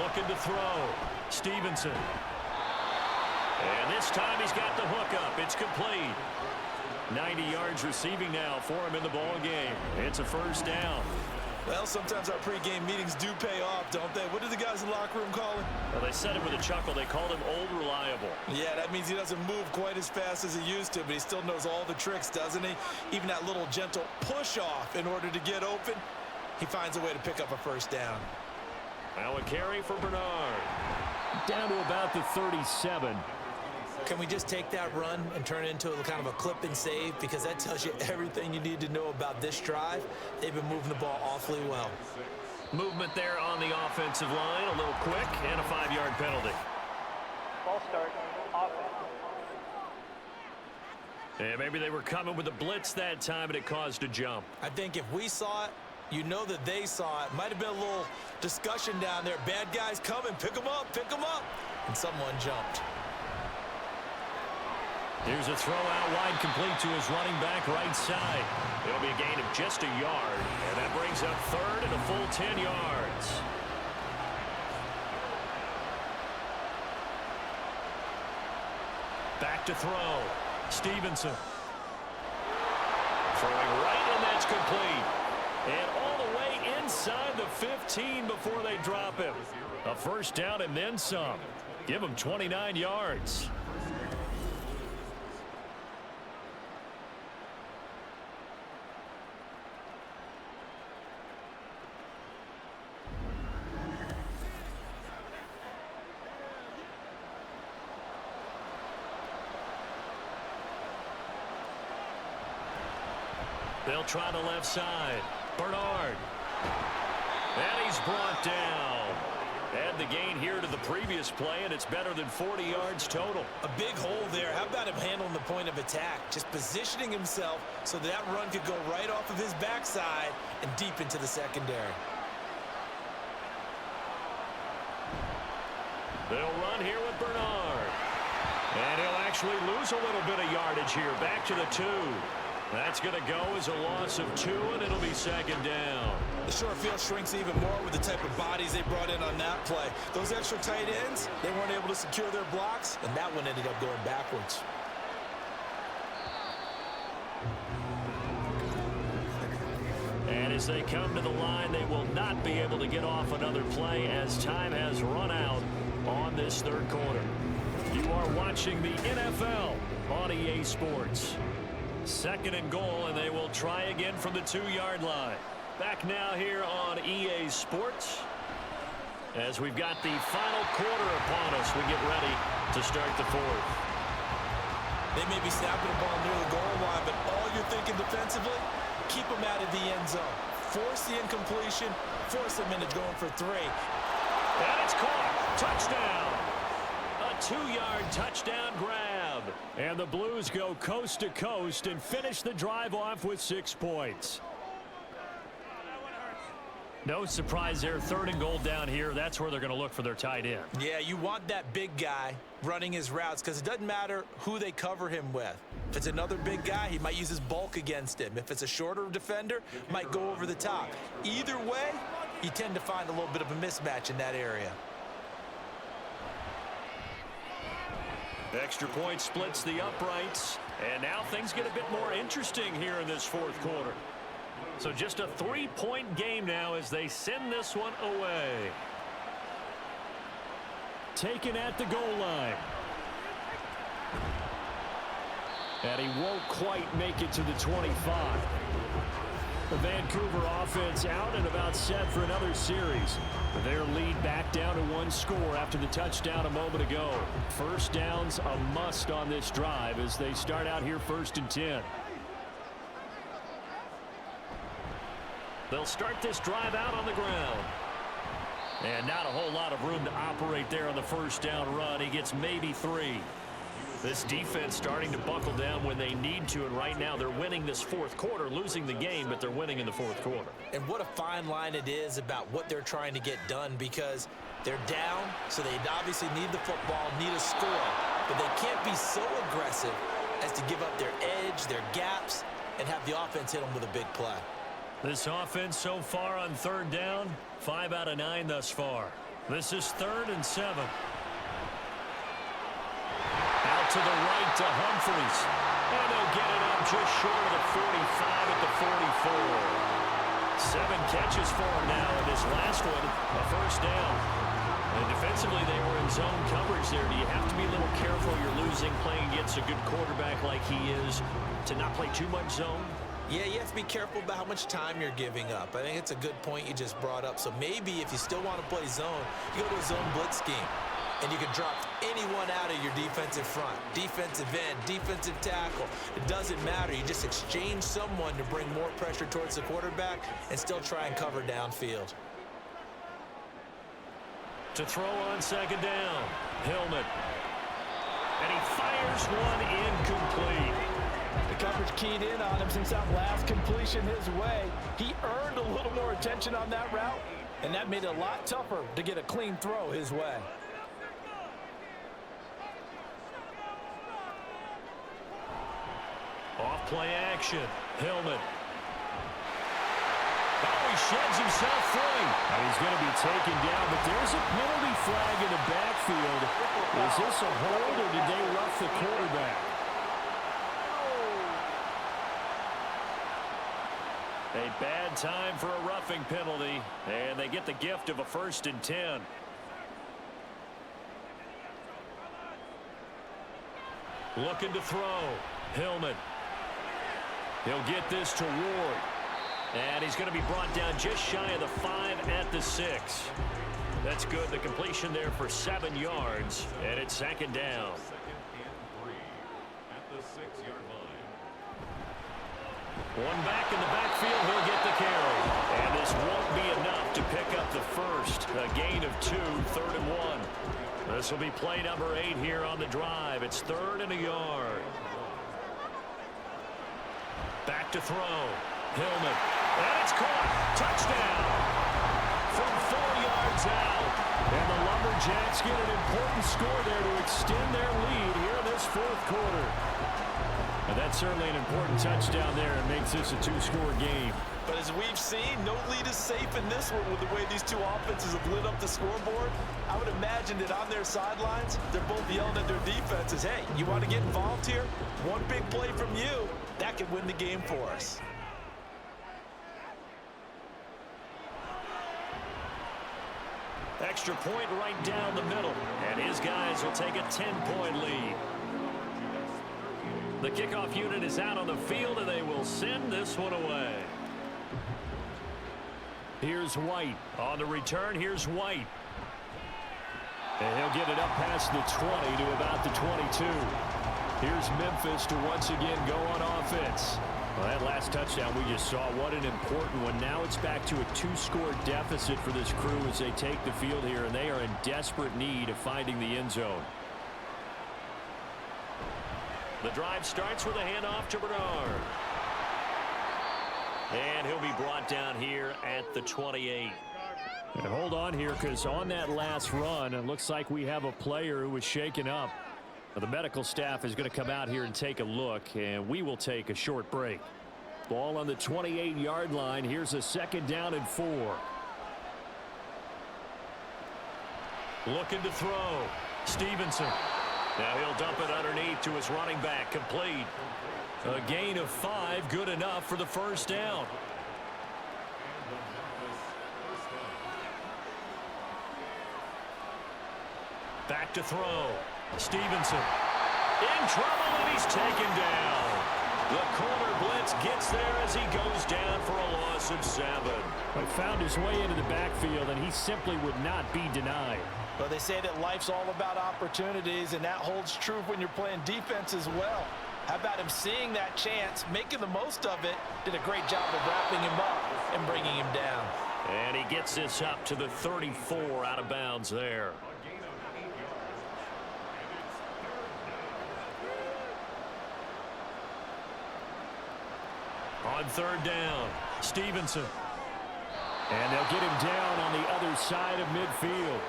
Looking to throw. Stevenson. And this time he's got the hook up. It's complete. 90 yards receiving now for him in the ball game. It's a 1st down. Well, sometimes our pregame meetings do pay off, don't they? What do the guys in the locker room call him? Well, they said it with a chuckle. They called him Old Reliable. Yeah, that means he doesn't move quite as fast as he used to, but he still knows all the tricks, doesn't he? Even that little gentle push-off in order to get open, he finds a way to pick up a 1st down. Now a carry for Bernard. Down to about the 37. Can we just take that run and turn it into a kind of a clip and save? Because that tells you everything you need to know about this drive. They've been moving the ball awfully well. Movement there on the offensive line. A little quick and a 5-yard penalty. Ball start, offense. And maybe they were coming with a blitz that time and it caused a jump. I think if we saw it, you know that they saw it. Might have been a little discussion down there. Bad guys coming. Pick them up. Pick them up. And someone jumped. Here's a throw out wide, complete to his running back right side. It'll be a gain of just a yard, and that brings up 3rd and a full 10 yards. Back to throw. Stevenson. Throwing right, and that's complete. And all the way inside the 15 before they drop him. A first down and then some. Give him 29 yards. They'll try the left side. Bernard. And he's brought down. Add the gain here to the previous play, and it's better than 40 yards total. A big hole there. How about him handling the point of attack? Just positioning himself so that run could go right off of his backside and deep into the secondary. They'll run here with Bernard. And he'll actually lose a little bit of yardage here. Back to the 2. That's going to go as a loss of 2, and it'll be second down. The short field shrinks even more with the type of bodies they brought in on that play. Those extra tight ends, they weren't able to secure their blocks, and that one ended up going backwards. And as they come to the line, they will not be able to get off another play as time has run out on this third quarter. You are watching the NFL on EA Sports. Second and goal, and they will try again from the 2-yard line. Back now here on EA Sports as we've got the final quarter upon us. We get ready to start the fourth. They may be snapping the ball near the goal line, but all you're thinking defensively, keep them out of the end zone. Force the incompletion, force them into going for 3. And it's caught. Touchdown. A 2-yard touchdown grab. And the Blues go coast to coast and finish the drive off with 6 points. No surprise there. Third and goal down here. That's where they're going to look for their tight end. Yeah, you want that big guy running his routes because it doesn't matter who they cover him with. If it's another big guy, he might use his bulk against him. If it's a shorter defender, might go over the top. Either way, you tend to find a little bit of a mismatch in that area. Extra point splits the uprights. And now things get a bit more interesting here in this fourth quarter. So just a 3-point game now as they send this one away. Taken at the goal line. And he won't quite make it to the 25. The Vancouver offense out and about set for another series. Their lead back down to 1 score after the touchdown a moment ago. First down's a must on this drive as they start out here 1st and 10. They'll start this drive out on the ground. And not a whole lot of room to operate there on the first down run. He gets maybe 3. This defense starting to buckle down when they need to, and right now they're winning this fourth quarter, losing the game, but they're winning in the fourth quarter. And what a fine line it is about what they're trying to get done because they're down, so they obviously need the football, need a score, but they can't be so aggressive as to give up their edge, their gaps, and have the offense hit them with a big play. This offense so far on third down, 5 out of 9 thus far. This is 3rd and 7. Out to the right to Humphries. And they'll get it up just short of the 45 at the 44. 7 catches for him now, and this last one, a first down. And defensively, they were in zone coverage there. Do you have to be a little careful? You're losing, playing against a good quarterback like he is, to not play too much zone? Yeah, you have to be careful about how much time you're giving up. I think it's a good point you just brought up. So maybe if you still want to play zone, you go to a zone blitz scheme. And you can drop anyone out of your defensive front. Defensive end, defensive tackle. It doesn't matter. You just exchange someone to bring more pressure towards the quarterback and still try and cover downfield. To throw on second down, Hillman. And he fires one incomplete. The coverage keyed in on him since that last completion his way. He earned a little more attention on that route, and that made it a lot tougher to get a clean throw his way. Off play action, Hillman. Oh, he sheds himself free. And he's going to be taken down, but there's a penalty flag in the backfield. Is this a hold, or did they rough the quarterback? A bad time for a roughing penalty, and they get the gift of a 1st and 10. Looking to throw. Hillman. He'll get this to Ward. And he's going to be brought down just shy of the 5 at the 6. That's good. The completion there for 7 yards, and it's 2nd down. One back in the backfield, he'll get the carry. And this won't be enough to pick up the first. A gain of 2, 3rd and 1. This will be play number 8 here on the drive. It's 3rd and a yard. Back to throw. Hillman. And it's caught. Touchdown. From 4 yards out. And the Lumberjacks get an important score there to extend their lead here in this 4th quarter. And that's certainly an important touchdown there and makes this a 2-score game. But as we've seen, no lead is safe in this one with the way these two offenses have lit up the scoreboard. I would imagine that on their sidelines, they're both yelling at their defenses, hey, you want to get involved here? One big play from you, that could win the game for us. Extra point right down the middle. And his guys will take a 10-point lead. The kickoff unit is out on the field, and they will send this one away. Here's White. On the return, here's White. And he'll get it up past the 20 to about the 22. Here's Memphis to once again go on offense. Well, that last touchdown we just saw, what an important one. Now it's back to a 2-score deficit for this crew as they take the field here, and they are in desperate need of finding the end zone. The drive starts with a handoff to Bernard. And he'll be brought down here at the 28. And hold on here, because on that last run, it looks like we have a player who was shaken up. The medical staff is going to come out here and take a look, and we will take a short break. Ball on the 28-yard line. Here's a 2nd down and 4. Looking to throw. Stevenson. Now he'll dump it underneath to his running back. Complete. A gain of 5, good enough for the 1st down. Back to throw. Stevenson. In trouble, and he's taken down. The corner blitz gets there as he goes down for a loss of 7. But found his way into the backfield, and he simply would not be denied. But they say that life's all about opportunities, and that holds true when you're playing defense as well. How about him seeing that chance, making the most of it, did a great job of wrapping him up and bringing him down. And he gets this up to the 34 out of bounds there. On 3rd down, Stevenson. And they'll get him down on the other side of midfield.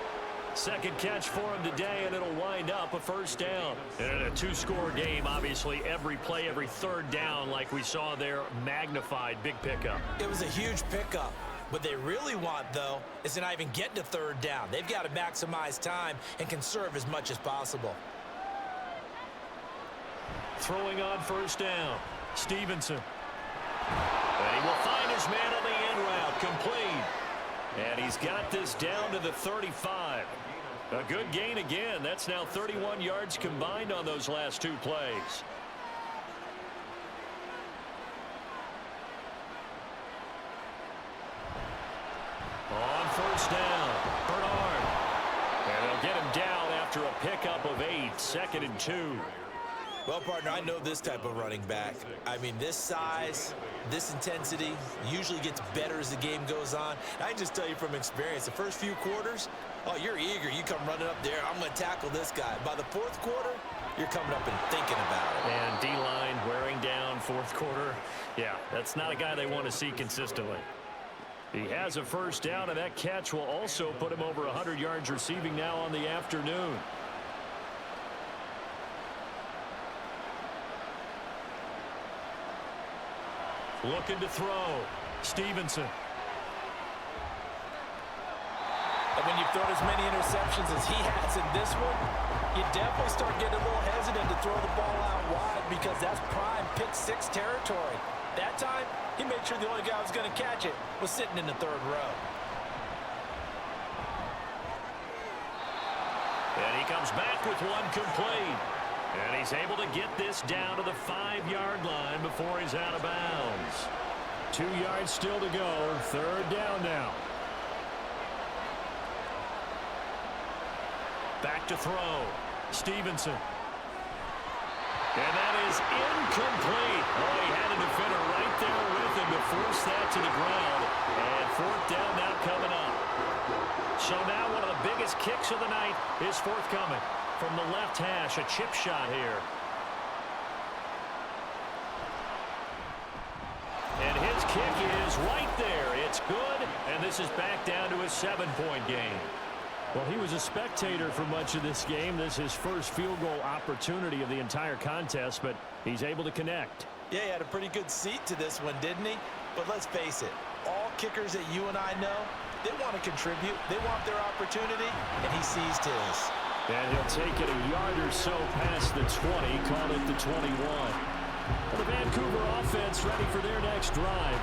2nd catch for him today, and it'll wind up a 1st down. And in a 2-score game, obviously, every play, every 3rd down, like we saw there, magnified. Big pickup. It was a huge pickup. What they really want, though, is to not even get to 3rd down. They've got to maximize time and conserve as much as possible. Throwing on 1st down, Stevenson. And he will find his man on the end route, complete. And he's got this down to the 35. A good gain again. That's now 31 yards combined on those last 2 plays. On 1st down, Bernard. And they'll get him down after a pickup of 8, 2nd and 2. Well, partner, I know this type of running back. I mean, this size, this intensity usually gets better as the game goes on. And I can just tell you from experience, the first few quarters, oh, you're eager. You come running up there, I'm going to tackle this guy. By the 4th quarter, you're coming up and thinking about it. And D-line wearing down 4th quarter. Yeah, that's not a guy they want to see consistently. He has a 1st down, and that catch will also put him over 100 yards receiving now on the afternoon. Looking to throw. Stevenson. when you throw as many interceptions as he has in this one, you definitely start getting a little hesitant to throw the ball out wide because that's prime pick six territory. That time, he made sure the only guy who was going to catch it was sitting in the third row. And he comes back with one complete. And he's able to get this down to the 5-yard line before he's out of bounds. 2 yards still to go. Third down now. Back to throw. Stevenson. And that is incomplete. Oh, he had a defender right there with him to force that to the ground. And fourth down now coming up. So now one of the biggest kicks of the night is forthcoming. From the left hash, a chip shot here. And his kick is right there. It's good, and this is back down to a 7-point game. Well, he was a spectator for much of this game. This is his first field goal opportunity of the entire contest, but he's able to connect. Yeah, he had a pretty good seat to this one, didn't he? But let's face it, all kickers that you and I know, they want to contribute. They want their opportunity, and he seized his. And he'll take it a yard or so past the 20, call it the 21. Well, the Vancouver offense ready for their next drive.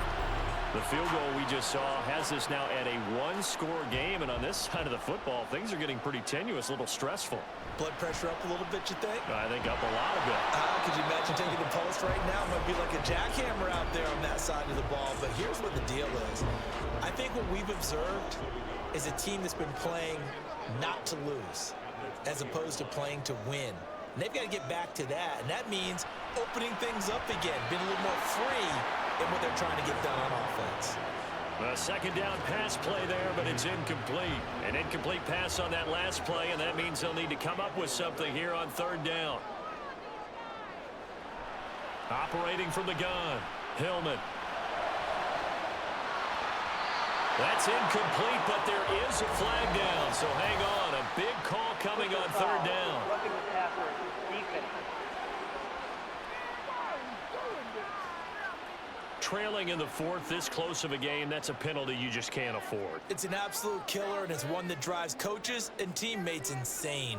The field goal we just saw has us now at a one-score game, and on this side of the football, things are getting pretty tenuous, a little stressful. Blood pressure up a little bit, you think? I think up a lot of it. Could you imagine taking the post right now? It might be like a jackhammer out there on that side of the ball, but here's what the deal is. I think what we've observed is a team that's been playing not to lose, as opposed to playing to win. And they've got to get back to that, and that means opening things up again, being a little more free in what they're trying to get done on offense. A second down pass play there, but it's incomplete. An incomplete pass on that last play, and that means they'll need to come up with something here on third down. Operating from the gun, Hillman. That's incomplete, but there is a flag down, so hang on. A big call coming on third down. Roughing the passer, defense. Trailing in the fourth, this close of a game, that's a penalty you just can't afford. It's an absolute killer, and it's one that drives coaches and teammates insane.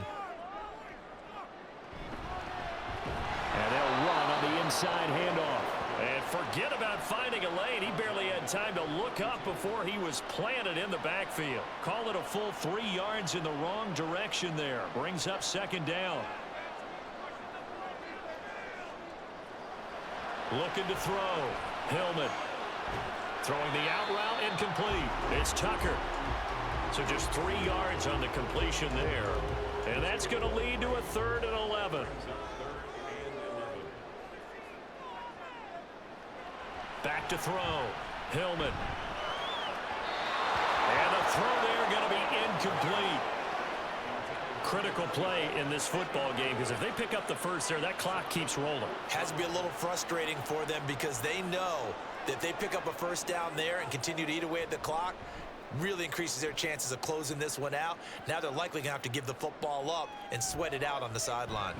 And they'll run on the inside handoff. And forget about finding a lane. He barely had time to look up before he was planted in the backfield. Call it a full 3 yards in the wrong direction there. Brings up second down. Looking to throw. Hillman. Throwing the out route, incomplete. It's Tucker. So just 3 yards on the completion there. And that's going to lead to a 3rd and 11. Back to throw. Hillman. And the throw there going to be incomplete. Critical play in this football game, because if they pick up the first there, that clock keeps rolling. Has to be a little frustrating for them because they know that if they pick up a first down there and continue to eat away at the clock, really increases their chances of closing this one out. Now they're likely going to have to give the football up and sweat it out on the sideline.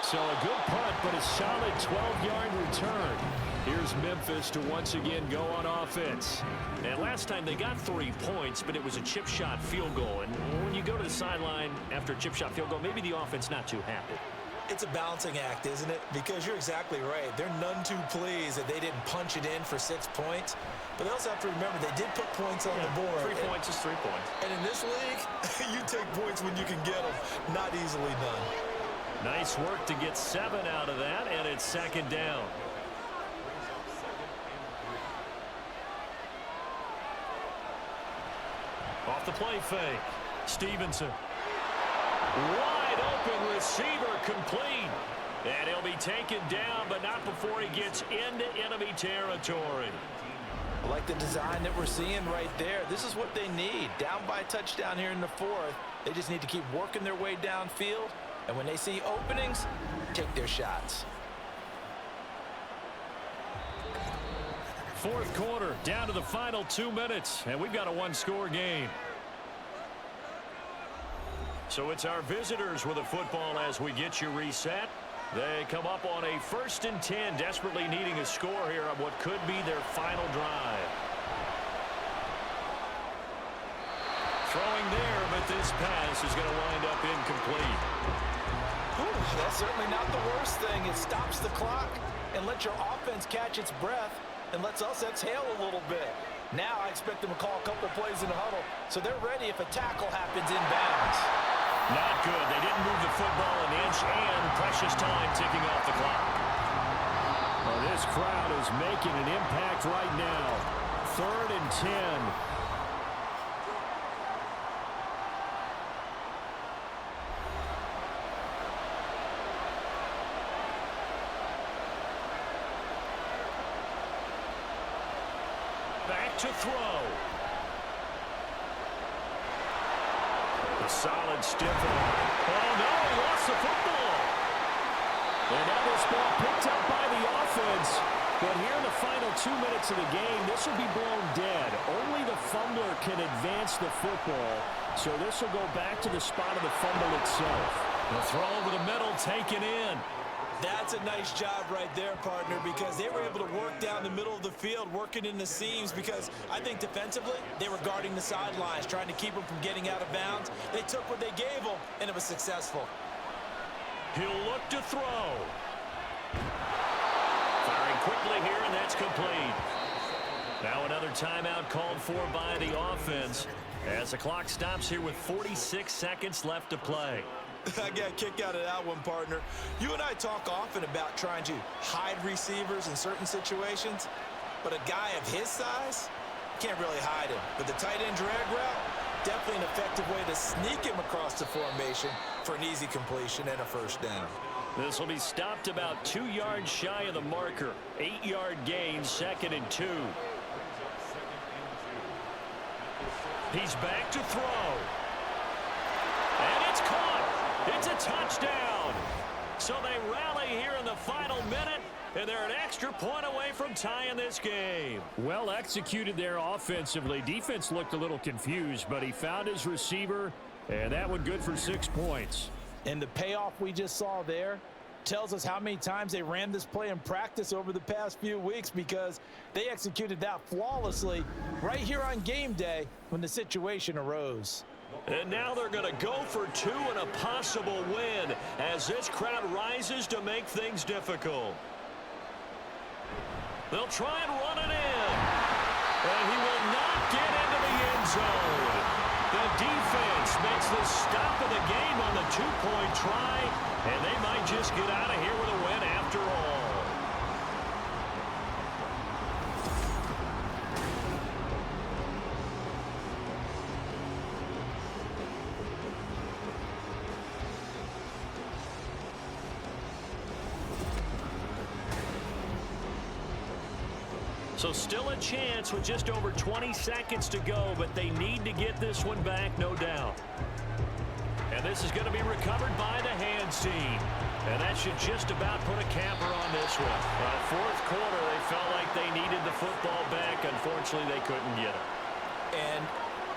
So a good punt, but a solid 12-yard return. Here's Memphis to once again go on offense. And last time they got 3 points, but it was a chip shot field goal. And when you go to the sideline after a chip shot field goal, maybe the offense not too happy. It's a balancing act, isn't it? Because you're exactly right. They're none too pleased that they didn't punch it in for 6 points. But they also have to remember they did put points on the board. 3 points is 3 points. And in this league, you take points when you can get them. Not easily done. Nice work to get 7 out of that, and it's second down. Off the play fake. Stevenson. Wide open receiver complete. And he'll be taken down, but not before he gets into enemy territory. I like the design that we're seeing right there. This is what they need. Down by a touchdown here in the fourth. They just need to keep working their way downfield. And when they see openings, take their shots. Fourth quarter, down to the final 2 minutes, and we've got a one-score game. So it's our visitors with the football as we get you reset. They come up on a 1st and 10, desperately needing a score here on what could be their final drive. throwing there, but this pass is going to wind up incomplete. Ooh, that's certainly not the worst thing. It stops the clock and lets your offense catch its breath and lets us exhale a little bit. Now I expect them to call a couple plays in the huddle, so they're ready if a tackle happens inbounds. Not good. They didn't move the football an inch, and precious time ticking off the clock. Well, this crowd is making an impact right now. 3rd and 10. Back to throw. A solid stiff arm. Oh, no, he lost the football. And now this ball picked up by the offense. But here in the final 2 minutes of the game, this will be blown dead. Only the fumbler can advance the football. So this will go back to the spot of the fumble itself. The throw over the middle taken in. That's a nice job right there, partner, because they were able to work down the middle of the field, working in the seams, because I think defensively they were guarding the sidelines, trying to keep them from getting out of bounds. They took what they gave them, and it was successful. He'll look to throw. Firing quickly here, and that's complete. Now another timeout called for by the offense as the clock stops here with 46 seconds left to play. I got a kick out of that one, partner. You and I talk often about trying to hide receivers in certain situations, but a guy of his size, can't really hide him. But the tight end drag route, definitely an effective way to sneak him across the formation for an easy completion and a first down. This will be stopped about 2 yards shy of the marker. 8-yard gain, 2nd and 2. He's back to throw. And it's caught. It's a touchdown. So they rally here in the final minute, and they're an extra point away from tying this game. Well executed there offensively. Defense looked a little confused, but he found his receiver, and that one good for 6 points. And the payoff we just saw there tells us how many times they ran this play in practice over the past few weeks, because they executed that flawlessly right here on game day when the situation arose. And now they're going to go for 2 and a possible win as this crowd rises to make things difficult. They'll try and run it in. And he will not get into the end zone. The defense makes the stop of the game on the 2-point try, and they might just get out of here with a win after all. So still a chance with just over 20 seconds to go, but they need to get this one back, no doubt. And this is going to be recovered by the hands team. And that should just about put a capper on this one. Fourth quarter, they felt like they needed the football back. Unfortunately, they couldn't get it. And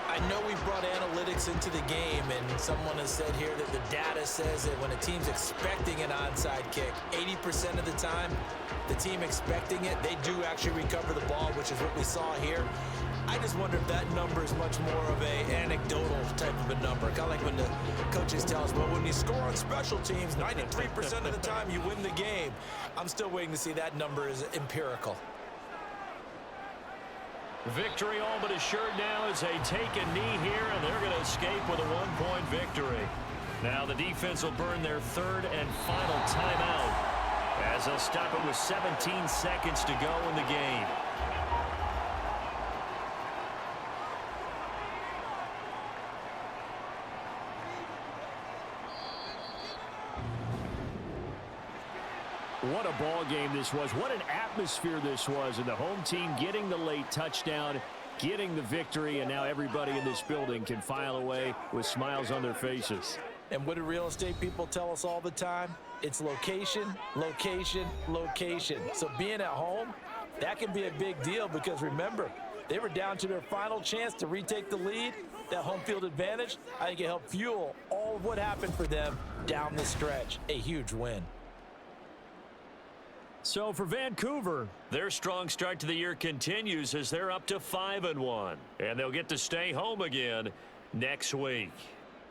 I know we brought analytics into the game, and someone has said here that the data says that when a team's expecting an onside kick, 80% of the time, the team expecting it, they do actually recover the ball, which is what we saw here. I just wonder if that number is much more of a anecdotal type of a number. Kind of like when the coaches tell us, well, when you score on special teams, 93% of the time you win the game. I'm still waiting to see that number is empirical. Victory all but assured now as they take a knee here, and they're going to escape with a 1-point victory. Now the defense will burn their 3rd and final timeout as they'll stop it with 17 seconds to go in the game. What a ball game this was. What an atmosphere this was. And the home team getting the late touchdown, getting the victory, and now everybody in this building can file away with smiles on their faces. And what do real estate people tell us all the time? It's location, location, location. So being at home, that can be a big deal because remember, they were down to their final chance to retake the lead. That home field advantage, I think it helped fuel all of what happened for them down the stretch. A huge win. So for Vancouver, their strong start to the year continues as they're up to 5-1. And they'll get to stay home again next week.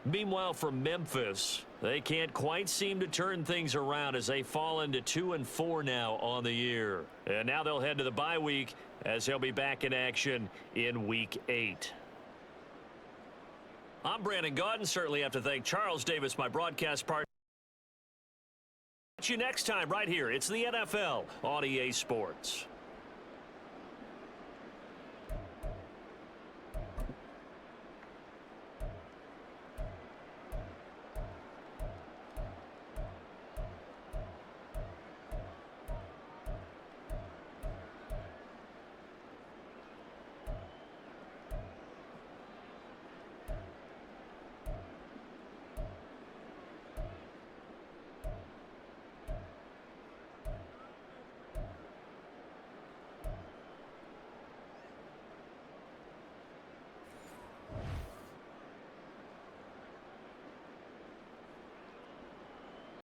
Meanwhile, for Memphis, they can't quite seem to turn things around as they fall into 2-4 now on the year. And now they'll head to the bye week as they'll be back in action in Week 8. I'm Brandon Gaudin. Certainly have to thank Charles Davis, my broadcast partner. Catch you next time right here. It's the NFL on EA Sports.